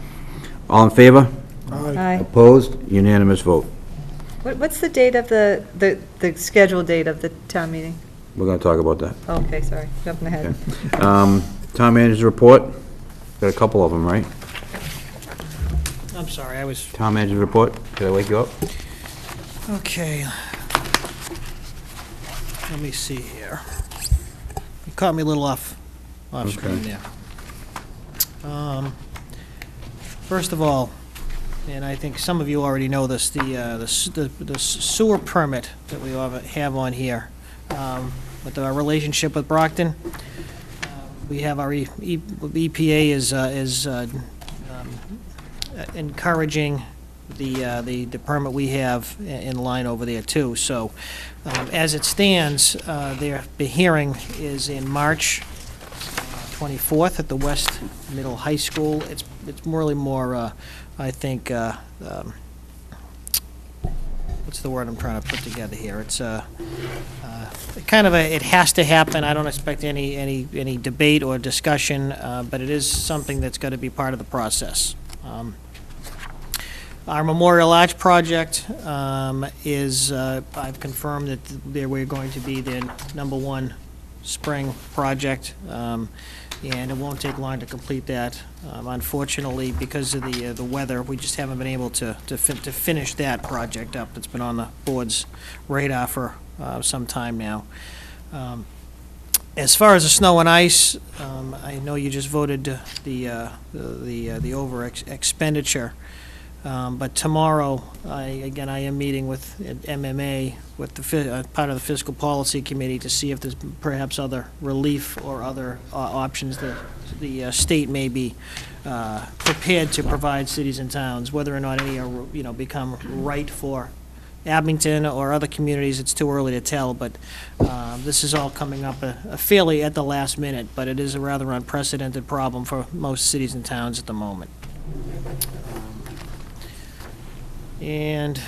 All in favor? Aye. Opposed? Unanimous vote. What's the date of the scheduled date of the town meeting? We're going to talk about that. Oh, okay, sorry, jumping ahead. Town manager's report? Got a couple of them, right? I'm sorry, I was, Town manager's report? Did I wake you up? okay. Let me see here. You caught me a little off screen there. First of all, and I think some of you already know this, the sewer permit that we have on here, with our relationship with Brockton, we have our EPA is encouraging the permit we have in line over there too. So as it stands, the hearing is in March 24th at the West Middle High School. It's really more, I think, what's the word I'm trying to put together here? It's kind of it has to happen. I don't expect any debate or discussion, but it is something that's got to be part of the process. Our Memorial Arch project is, I've confirmed that we're going to be the #1 spring project, and it won't take long to complete that. Unfortunately, because of the weather, we just haven't been able to finish that project up. It's been on the board's radar for some time now. As far as the snow and ice, I know you just voted the over expenditure. But tomorrow, I am meeting with MMA, with part of the Fiscal Policy Committee, to see if there's perhaps other relief or other options that the state may be prepared to provide cities and towns. Whether or not any are, become right for Abington or other communities, it's too early to tell, but this is all coming up fairly at the last minute, but it is a rather unprecedented problem for most cities and towns at the moment. And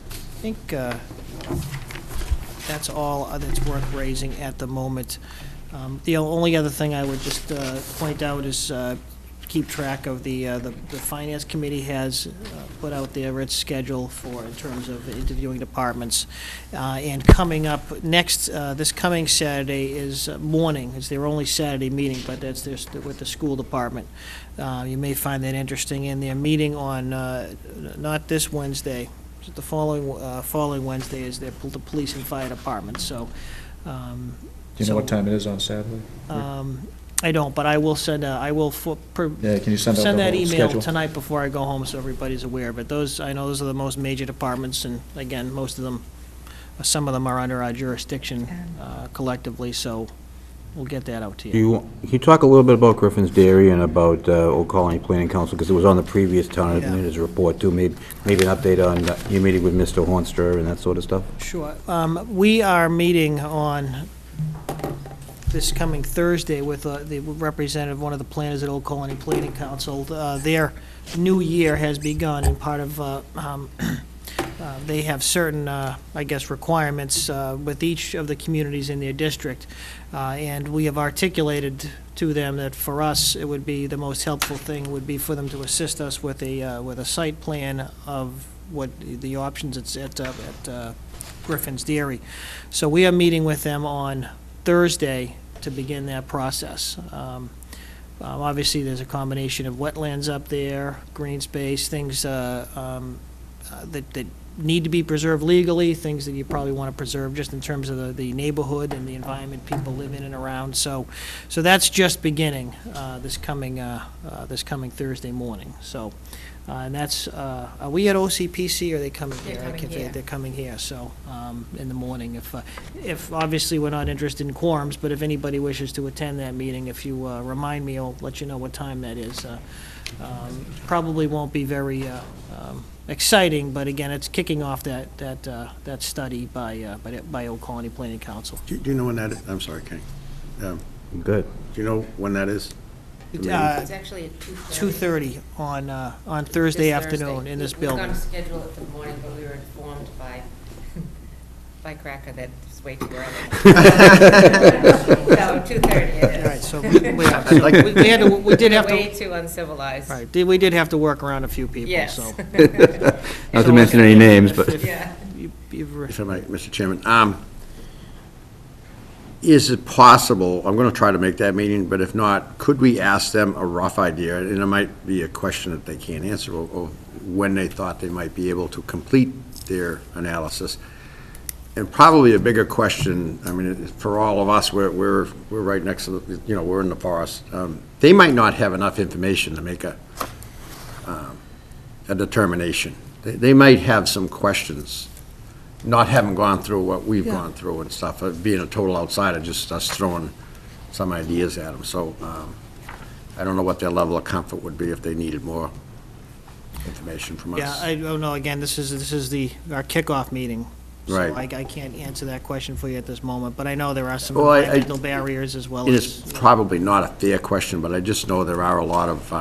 I think that's all that's worth raising at the moment. The only other thing I would just point out is keep track of the Finance Committee has put out there its schedule in terms of interviewing departments. And coming up next, this coming Saturday is morning. It's their only Saturday meeting, but that's with the school department. You may find that interesting. And they're meeting on, not this Wednesday, the following Wednesday is the police and fire department, so. Do you know what time it is on Saturday? I don't, but I will send, Yeah, can you send out send the that whole email schedule? tonight before I go home, so everybody's aware. But I know those are the most major departments, and again, some of them are under our jurisdiction collectively, so we'll get that out to you. Can you talk a little bit about Griffin's Dairy and about Old Colony Planning Council, because it was on the previous town manager's report too, maybe an update on your meeting with Mr. Hornster and that sort of stuff? Sure. We are meeting on this coming Thursday with the representative, one of the planners at Old Colony Planning Council. Their new year has begun, and part of they have certain, I guess, requirements with each of the communities in their district. And we have articulated to them that for us, it would be, the most helpful thing would be for them to assist us with a site plan of what the options at Griffin's Dairy. So we are meeting with them on Thursday to begin that process. Obviously, there's a combination of wetlands up there, green space, things that need to be preserved legally, things that you probably want to preserve just in terms of the neighborhood and the environment people live in and around. So that's just beginning this coming Thursday morning. So, and that's, are we at OCPC or are they coming here? They're coming here. They're coming here, so, in the morning. If obviously we're not interested in quorums, but if anybody wishes to attend that meeting, if you remind me, I'll let you know what time that is. Probably won't be very exciting, but again, it's kicking off that study by Old Colony Planning Council. Do you know when that is? I'm sorry, Kenny. Good. Do you know when that is? It's actually at 2:30. 2:30 on Thursday This afternoon Thursday. in this We building. were going to schedule it for the morning, but we were informed by Cracker that it's way too early. So 2:30 it All is. right, so we did have Way to, too uncivilized. right, we did have to work around a few people, Yes. so. Not to mention any names, but. Yeah. If I might, Mr. Chairman, is it possible, I'm going to try to make that meeting, but if not, could we ask them a rough idea, and it might be a question that they can't answer, of when they thought they might be able to complete their analysis? And probably a bigger question, I mean, for all of us, we're right next to the, we're in the forest. They might not have enough information to make a determination. They might have some questions, not having gone through what we've gone through and stuff, being a total outsider, just us throwing some ideas at them. So I don't know what their level of comfort would be if they needed more information from us. Yeah, I don't know, again, this is our kickoff meeting. Right. So I can't answer that question for you at this moment, but I know there are some Well, environmental barriers as well It as. is probably not a fair question, but I just know there are a lot of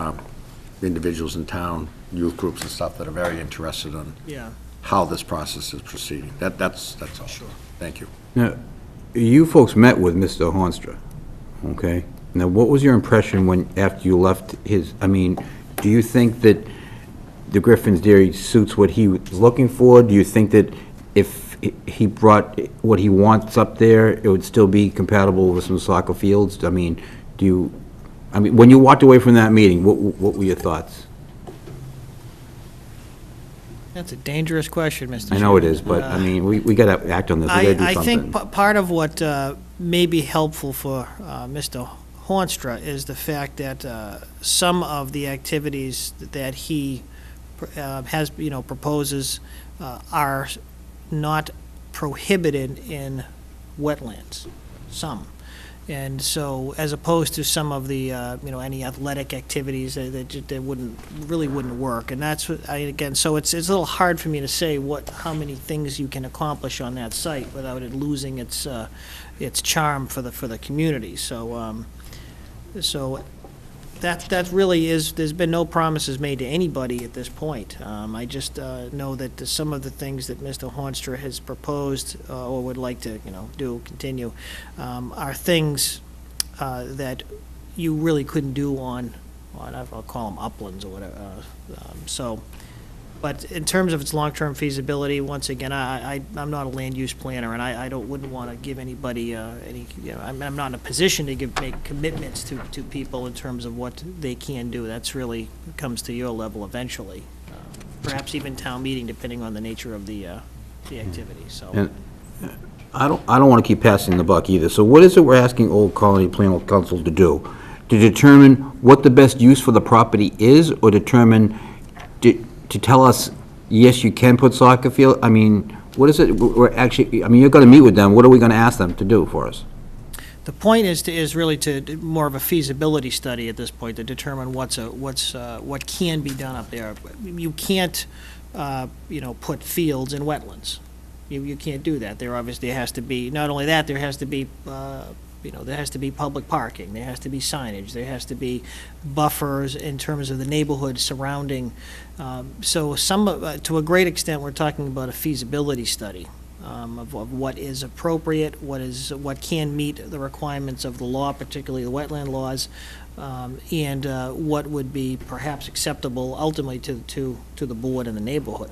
individuals in town, youth groups and stuff, that are very interested in Yeah. how this process is proceeding. That's all. Sure. Thank you. Now, you folks met with Mr. Hornstra, okay? Now, what was your impression after you left do you think that the Griffin's Dairy suits what he was looking for? Do you think that if he brought what he wants up there, it would still be compatible with some soccer fields? When you walked away from that meeting, what were your thoughts? That's a dangerous question, Mr. I know it Chairman. is, but, we gotta act on this, we gotta do I something. think part of what may be helpful for Mr. Hornstra is the fact that some of the activities that he has, proposes are not prohibited in wetlands, some. And so, as opposed to some of the, any athletic activities that really wouldn't work. And that's, again, so it's a little hard for me to say how many things you can accomplish on that site without it losing its charm for the community. So, that really is, there's been no promises made to anybody at this point. I just know that some of the things that Mr. Hornstra has proposed or would like to, continue, are things that you really couldn't do on I'll call them uplands or whatever. But in terms of its long-term feasibility, once again, I'm not a land use planner, and I wouldn't want to give anybody I'm not in a position to make commitments to people in terms of what they can do. That's really comes to your level eventually, perhaps even town meeting, depending on the nature of the activity. So. And I don't want to keep passing the buck either. So what is it we're asking Old Colony Planning Council to do? To determine what the best use for the property is, or determine to tell us, yes, you can put soccer field? What is it, we're actually, you're going to meet with them, what are we going to ask them to do for us? The point is really to more of a feasibility study at this point, to determine what can be done up there. You can't, put fields in wetlands. You can't do that. There obviously has to be, not only that, there has to be there has to be public parking, there has to be signage, there has to be buffers in terms of the neighborhood surrounding. So to a great extent, we're talking about a feasibility study of what is appropriate, what can meet the requirements of the law, particularly the wetland laws, and what would be perhaps acceptable ultimately to the board and the neighborhood.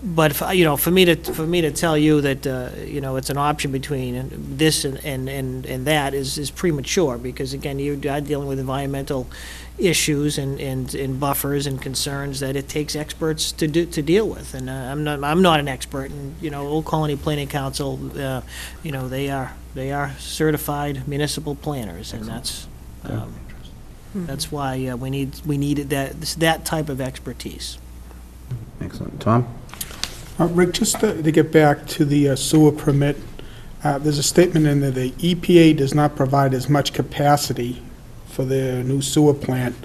But, for me to tell you that, it's an option between this and that is premature, because again, you are dealing with environmental issues and buffers and concerns that it takes experts to deal with. And I'm not an expert, and, Old Colony Planning Council, they are certified municipal planners, and that's why we needed that type of expertise. Excellent. Tom? Rick, just to get back to the sewer permit, there's a statement in there, the EPA does not provide as much capacity for their new sewer plant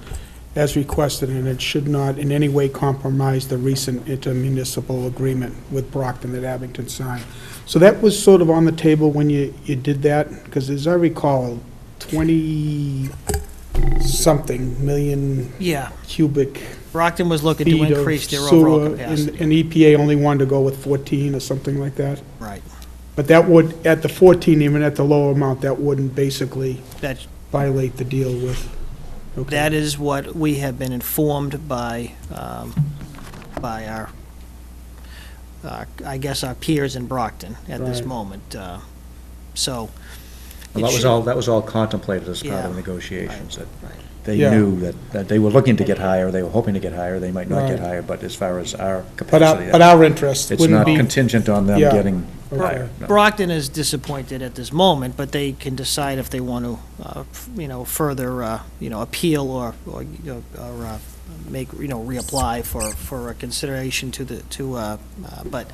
as requested, and it should not in any way compromise the recent intermunicipal agreement with Brockton that Abington signed. So that was sort of on the table when you did that, because as I recall, 20-something million Yeah. cubic Brockton was looking to feet of increase their overall sewer, capacity. and EPA only wanted to go with 14 or something like that. Right. But that would, at the 14, even at the lower amount, that wouldn't basically That, violate the deal with, okay. that is what we have been informed by our, I guess, our peers in Brockton at this Right. moment. So. Well, it that was all contemplated as part Yeah. of the negotiations, that Right. they Yeah. knew that they were looking to get higher, they were hoping to get higher, they might not get Right. higher, but as far as our But capacity, our interest it's wouldn't not be, contingent on them Yeah. getting Okay. higher. no. Brockton is disappointed at this moment, but they can decide if they want to, further, appeal or make, reapply for a consideration but it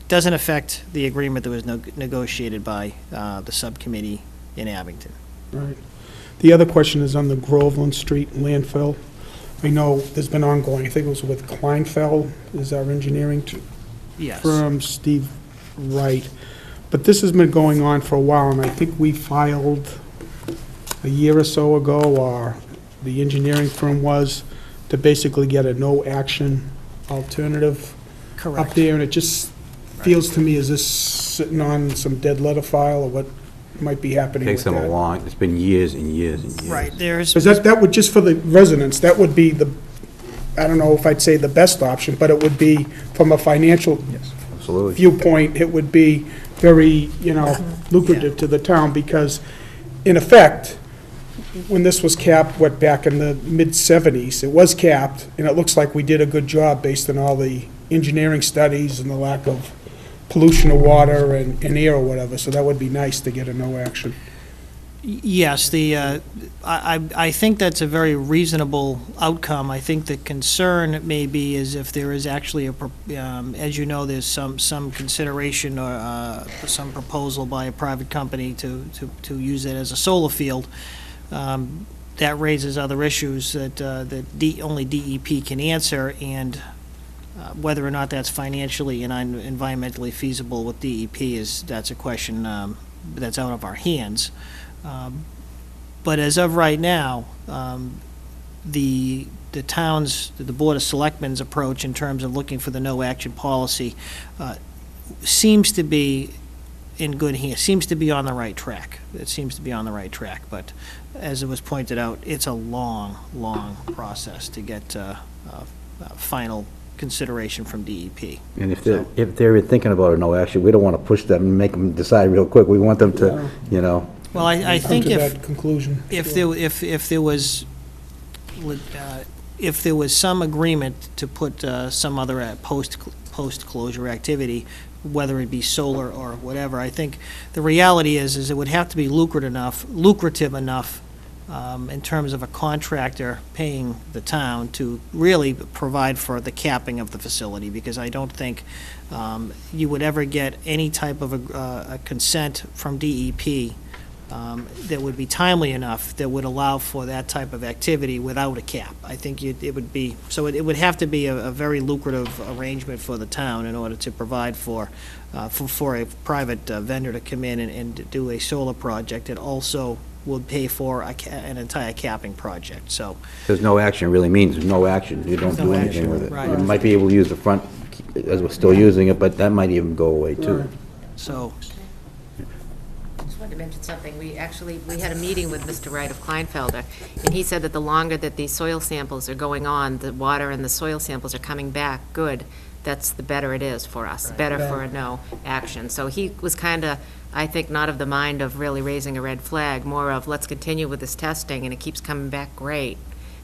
doesn't affect the agreement that was negotiated by the subcommittee in Abington. right. The other question is on the Groveland Street landfill. I know there's been ongoing, I think it was with Kleinfeld, is our engineering Yes. firm, Steve Wright. But this has been going on for a while, and I think we filed a year or so ago, or the engineering firm was, to basically get a no-action alternative up Correct. there, and it just feels to me, is this sitting on some dead letter file, or what might be happening with Takes them a that? long, it's been years and years and years. Right, there's, Because that would, just for the residents, that would be the, I don't know if I'd say the best option, but it would be, from a financial Absolutely. viewpoint, it would be very, lucrative to the town, because, in effect, when this was capped, back in the mid-'70s, it was capped, and it looks like we did a good job based on all the engineering studies and the lack of pollution of water and air or whatever, so that would be nice to get a no action. yes, I think that's a very reasonable outcome. I think the concern maybe is if there is actually as you know, there's some consideration or some proposal by a private company to use it as a solar field. That raises other issues that only DEP can answer, and whether or not that's financially and environmentally feasible with DEP that's a question that's out of our hands. But as of right now, the Board of Selectmen's approach in terms of looking for the no-action policy seems to be in good hands, seems to be on the right track. It seems to be on the right track, but as it was pointed out, it's a long, long process to get final consideration from DEP. And if they're thinking about it, no, actually, we don't want to push them and make them decide real quick. We want them to, Well, I Come think to if that conclusion. if there was some agreement to put some other post-closure activity, whether it be solar or whatever, I think the reality is it would have to be lucrative enough in terms of a contractor paying the town to really provide for the capping of the facility, because I don't think you would ever get any type of a consent from DEP that would be timely enough, that would allow for that type of activity without a cap. I think it would be, so it would have to be a very lucrative arrangement for the town in order to provide for a private vendor to come in and do a solar project. It also would pay for an entire capping project, so. There's no action really means no action. You don't No do anything action, with it. right. You might be able to use the front, as we're still using it, but that might even go away too. So, Just wanted to mention something. We had a meeting with Mr. Wright of Kleinfelder, and he said that the longer that these soil samples are going on, the water and the soil samples are coming back good, that's the better it is for us, better for a no action. So he was kind of, I think, not of the mind of really raising a red flag, more of, let's continue with this testing, and it keeps coming back great.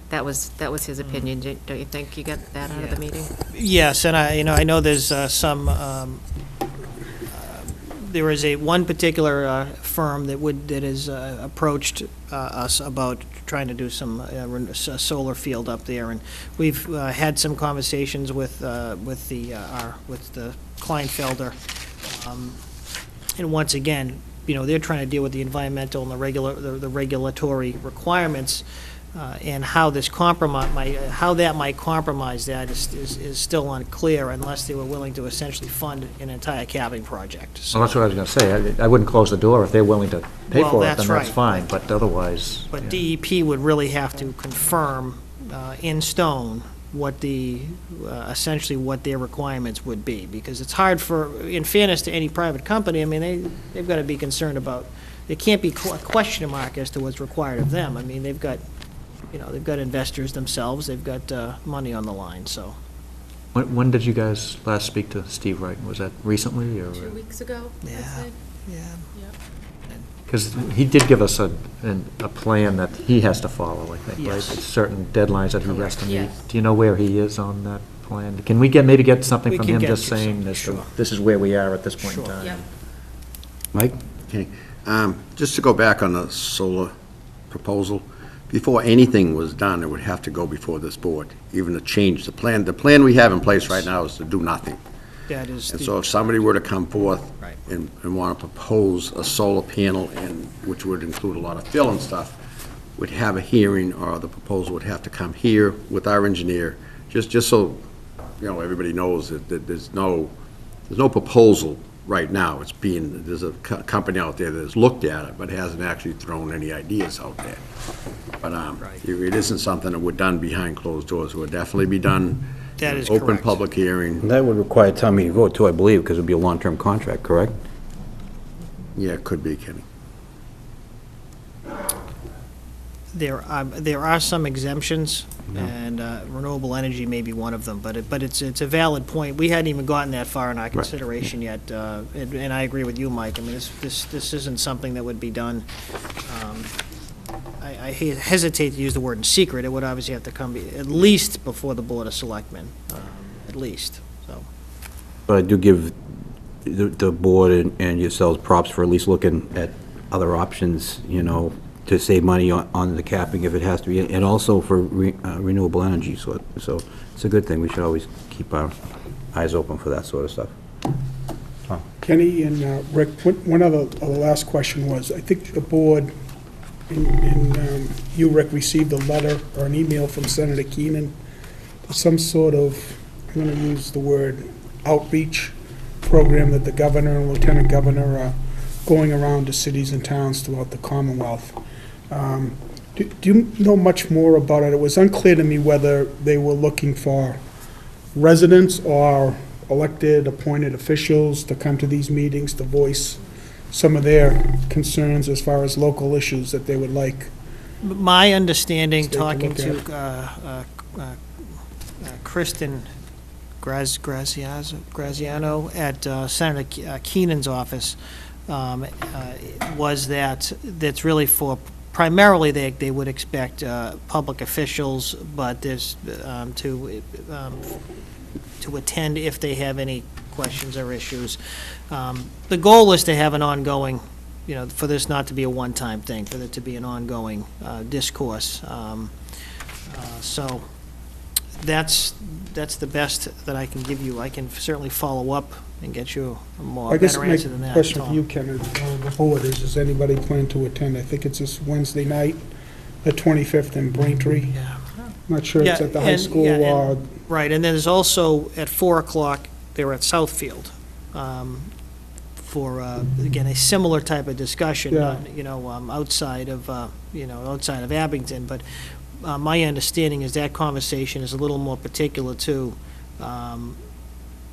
That was his opinion. Don't you think you got that out of the meeting? yes, and I know there's there is one particular firm that has approached us about trying to do some solar field up there, and we've had some conversations with the Kleinfelder, and once again, they're trying to deal with the environmental and the regulatory requirements. And how that might compromise that is still unclear unless they were willing to essentially fund an entire capping project. So, Well, that's what I was going to say. I wouldn't close the door. If they're willing to pay Well, for it, that's then that's right. fine, but otherwise. but yeah. DEP would really have to confirm in stone what essentially what their requirements would be, because it's hard in fairness to any private company, I mean, they've got to be concerned about, there can't be a question mark as to what's required of them. I mean, they've got investors themselves, they've got money on the line, so. When did you guys last speak to Steve Wright? Was that recently, or? 2 weeks ago, I'd Yeah. say. Yeah. Yep. Because he did give us a plan that he has to follow, I think, right? Yes. There's certain deadlines that he has to meet. Yes. Do you know where he is on that plan? Can we maybe get something We from can him get just you saying something, this, sure. this is where we are at this point in Sure. time? Yep. Mike? Okay. Just to go back on the solar proposal, before anything was done, it would have to go before this board, even to change the plan. The plan we have in place right now is to do nothing. That is, And so if somebody were to come forth Right. and want to propose a solar panel, which would include a lot of fill and stuff, would have a hearing, or the proposal would have to come here with our engineer, just so, everybody knows that there's no proposal right now. There's a company out there that has looked at it, but hasn't actually thrown any ideas out there. But it isn't something that we're done behind closed doors. It would definitely be done. That is Open correct. public hearing. That would require town meeting vote too, I believe, because it would be a long-term contract, correct? Yeah, it could be, Kenny. there are some exemptions, and renewable energy may be one of them, but it's a valid point. We hadn't even gotten that far in our consideration yet, and I agree with you, Mike. I mean, this isn't something that would be done, I hesitate to use the word in secret. It would obviously have to come at least before the Board of Selectmen, at least, so. But I do give the board and yourselves props for at least looking at other options, to save money on the capping if it has to be, and also for renewable energy, so it's a good thing. We should always keep our eyes open for that sort of stuff. Kenny and Rick, one other last question was, I think the board, and you, Rick, received a letter or an email from Senator Keenan, some sort of, I'm going to use the word outreach program that the governor and lieutenant governor are going around to cities and towns throughout the Commonwealth. Do you know much more about it? It was unclear to me whether they were looking for residents or elected, appointed officials to come to these meetings to voice some of their concerns as far as local issues that they would like. My understanding, Take a talking look to Kristen Graziano at Senator Keenan's office, was that that's really for, primarily they would expect public officials, but there's to attend if they have any questions or issues. The goal is to have an ongoing, for this not to be a one-time thing, for it to be an ongoing discourse. So that's the best that I can give you. I can certainly follow up and get you a I guess better my answer than that, question for Tom. you, Ken, or the board is, does anybody plan to attend? I think it's this Wednesday night, the 25th in Braintree. Yeah. I'm not sure it's Yeah, at the high and- school yeah, and- or, Right, and then there's also, at 4 o'clock, they're at Southfield, for, again, a similar type of discussion, Yeah. outside of, outside of Abington, but my understanding is that conversation is a little more particular to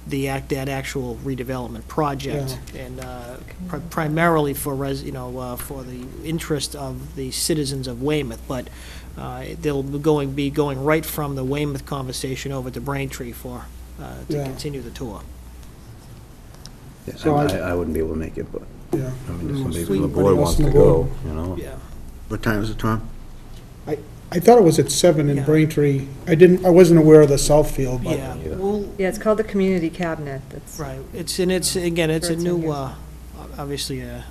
that actual redevelopment project, and primarily for for the interest of the citizens of Weymouth, but they'll be going right from the Weymouth conversation over to Braintree to Yeah. continue the tour. Yeah, So I wouldn't be able to make it, but, yeah. I mean, if somebody Sweet. from the board Anybody else wants on to the board? go, Yeah. What time is it, Tom? I thought it was at 7 in Yeah. Braintree. I wasn't aware of the Southfield, but. Yeah, Yeah. well, Yeah, it's called the Community Cabinet. That's right, again, it's a Birds in new, here. obviously, a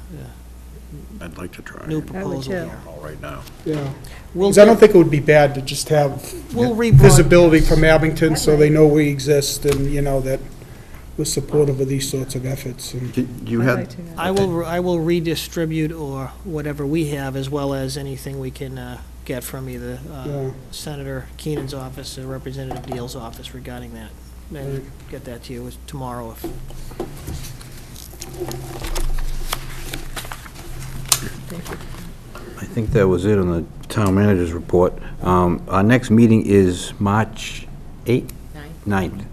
I'd like to try. new I would proposal too. here. All right now. Yeah. We'll 'Cause I don't get- think it would be bad to just have We'll visibility rebroadcast. from Abington, so they know we exist and, that we're supportive of these sorts of efforts. And You I'd had, like to know. I will redistribute or whatever we have, as well as anything we can get from either Yeah. Senator Keenan's office or Representative Deal's office regarding that. And get that to you tomorrow if. I think that was it on the town manager's report. Our next meeting is March 8th? Nine.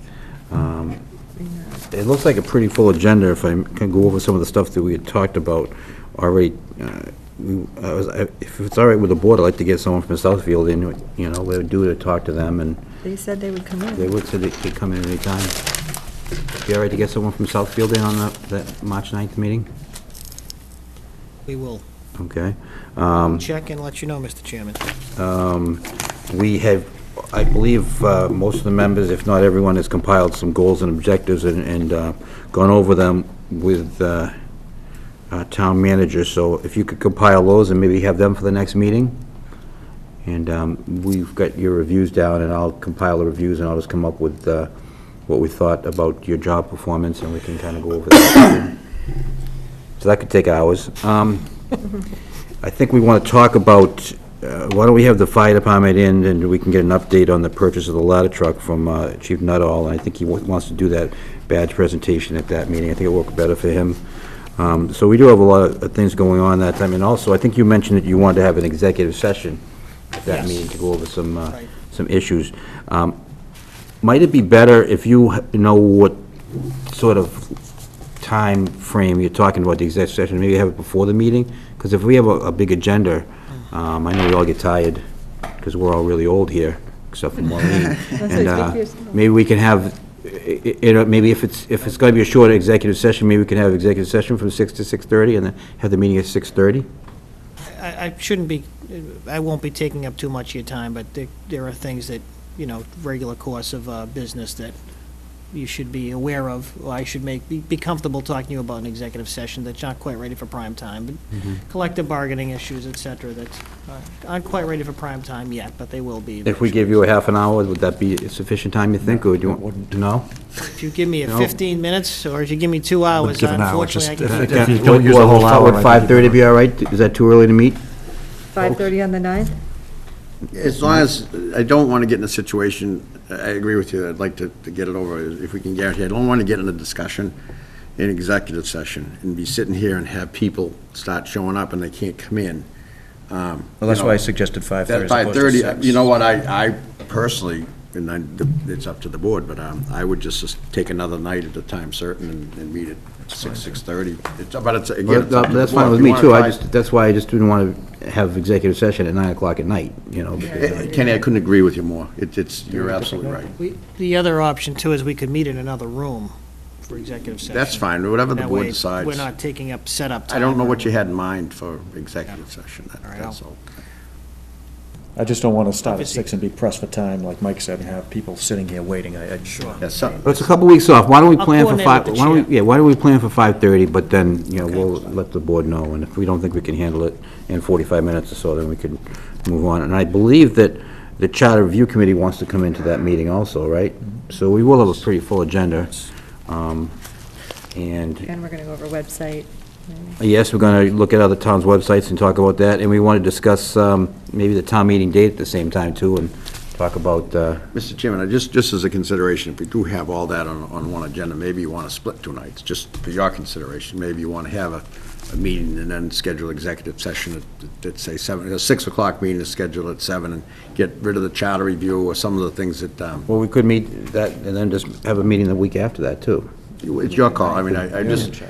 9th. It looks like a pretty full agenda, if I can go over some of the stuff that we had talked about already. If it's all right with the board, I'd like to get someone from Southfield in, what would do to talk to them, and They said they would come they in. would say they could come in anytime. Be all right to get someone from Southfield in on that March 9th meeting? We will Okay. check and let you know, Mr. Chairman. We have, I believe, most of the members, if not everyone, has compiled some goals and objectives and gone over them with our town manager. So if you could compile those and maybe have them for the next meeting. And we've got your reviews down, and I'll compile the reviews, and I'll just come up with what we thought about your job performance, and we can kind of go over that. So that could take hours. I think we want to talk about, why don't we have the fire department in, and we can get an update on the purchase of the ladder truck from Chief Nuttall, and I think he wants to do that badge presentation at that meeting. I think it'll work better for him. So we do have a lot of things going on that time, and also, I think you mentioned that you wanted to have an executive session at that Yes. meeting to go over some Right. some issues. Might it be better if you know what sort of time frame you're talking about the executive session, maybe have it before the meeting? Because if we have a big agenda, I know we all get tired, because we're all really old here, except for Maureen. Speak for And yourself. maybe we can have, maybe if it's going to be a short executive session, maybe we can have executive session from 6 to 6:30, and then have the meeting at 6:30? I won't be taking up too much of your time, but there are things that, regular course of business that you should be aware of, or I should be comfortable talking to you about an executive session that's not quite ready for prime time, but collective bargaining issues, et cetera, that aren't quite ready for prime time yet, but they will be. If we give you a half an hour, would that be sufficient time, you think, or do you want? No? If you give me No. 15 minutes, or if you give me 2 hours, give an hour, unfortunately, I just can. if you don't use the whole hour, Would I think 5:30 be all right? Is that too early to meet? 5:30 on the 9th? as long as, I don't want to get in a situation, I agree with you, I'd like to get it over, if we can guarantee, I don't want to get in a discussion in executive session and be sitting here and have people start showing up and they can't come in. Well, that's why I suggested 5:30 At as opposed to 5:30, 6. you know what, I personally, and it's up to the board, but I would just take another night at a time certain and meet at 6:30. But it's, again, it's up to the That's fine board. with If you me, too. wanna try- That's why I just didn't want to have executive session at 9 o'clock at night, because, Kenny, I couldn't agree with you more. You're absolutely right. The other option, too, is we could meet in another room for executive session. That's fine, whatever the That board way, decides. we're not taking up setup time. I don't know what or- you had in mind for executive session, All right, that's all. I just don't want to start at Obviously. 6 and be pressed for time, like Mike said, and have people sitting here waiting. Sure. Yeah, so- but it's a couple weeks off. Why don't we I'll plan for coordinate with the chair. why don't we plan for 5:30, but then, Okay. we'll let the board know, and if we don't think we can handle it in 45 minutes or so, then we can move on. And I believe that the Charter Review Committee wants to come into that meeting also, right? So we will have a pretty full agenda. And And we're going to go over website. yes, we're going to look at other towns' websites and talk about that, and we want to discuss maybe the town meeting date at the same time, too, and talk about, Mr. Chairman, just as a consideration, if we do have all that on one agenda, maybe you want to split 2 nights, just for your consideration. Maybe you want to have a meeting and then schedule executive session at say 7, a 6 o'clock meeting is scheduled at 7, and get rid of the charter review or some of the things that, well, we could meet that, and then just have a meeting the week after that, too. it's your call. I mean, I just,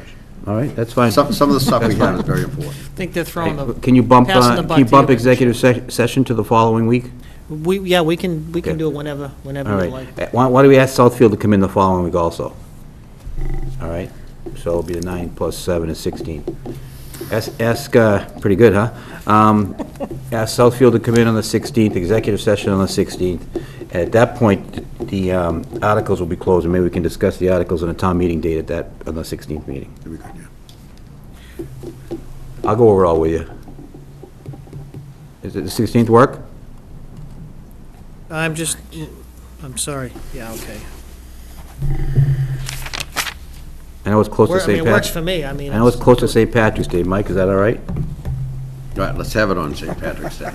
All right, that's fine. some of the stuff we have is very important. I think they're throwing the, Can you bump, Passing the buck can you to bump you. executive session to the following week? we can Okay. do it whenever All you right. like. Why don't we ask Southfield to come in the following week also? All right, so it'll be the 9 plus 7 is 16. Ask, pretty good, huh? Ask Southfield to come in on the 16th, executive session on the 16th. At that point, the articles will be closed, and maybe we can discuss the articles on a town meeting date at that, on the 16th meeting. That'd be good, yeah. I'll go over all with you. Is it the 16th work? I'm sorry, yeah, okay. I know it's close to I St. mean, it works Patrick's. for me, I mean. I know it's close to St. Patrick's Day, Mike, is that all right? All right, let's have it on St. Patrick's Day.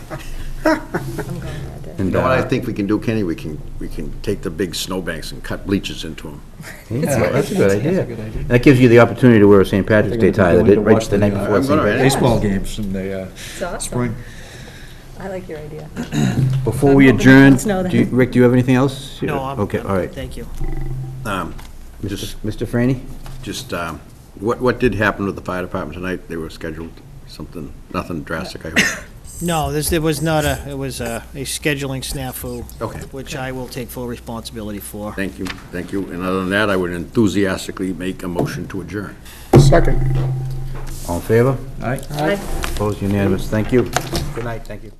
I'm going that day. You know what I think we can do, Kenny? We can take the big snowbanks and cut bleachers into them. Yeah, that's a good idea. That gives you the opportunity to wear a St. Patrick's Day tie, that it right the night before I'm St. gonna- Patrick's. Baseball games in the It's awesome. spring. I like your idea. Before I'm we hoping it adjourn, won't snow then. Rick, do you have anything else? No, I'm. Okay, all right. Thank you. Mr. Franny? Just, what did happen with the fire department tonight? They were scheduled something, nothing drastic, I hope. No, there was not it was a scheduling snafu. Okay. Which I will take full responsibility for. Thank you, thank you. And other than that, I would enthusiastically make a motion to adjourn. Second. All in favor? All right. I Opposed, unanimous. Thank you. Good night, thank you.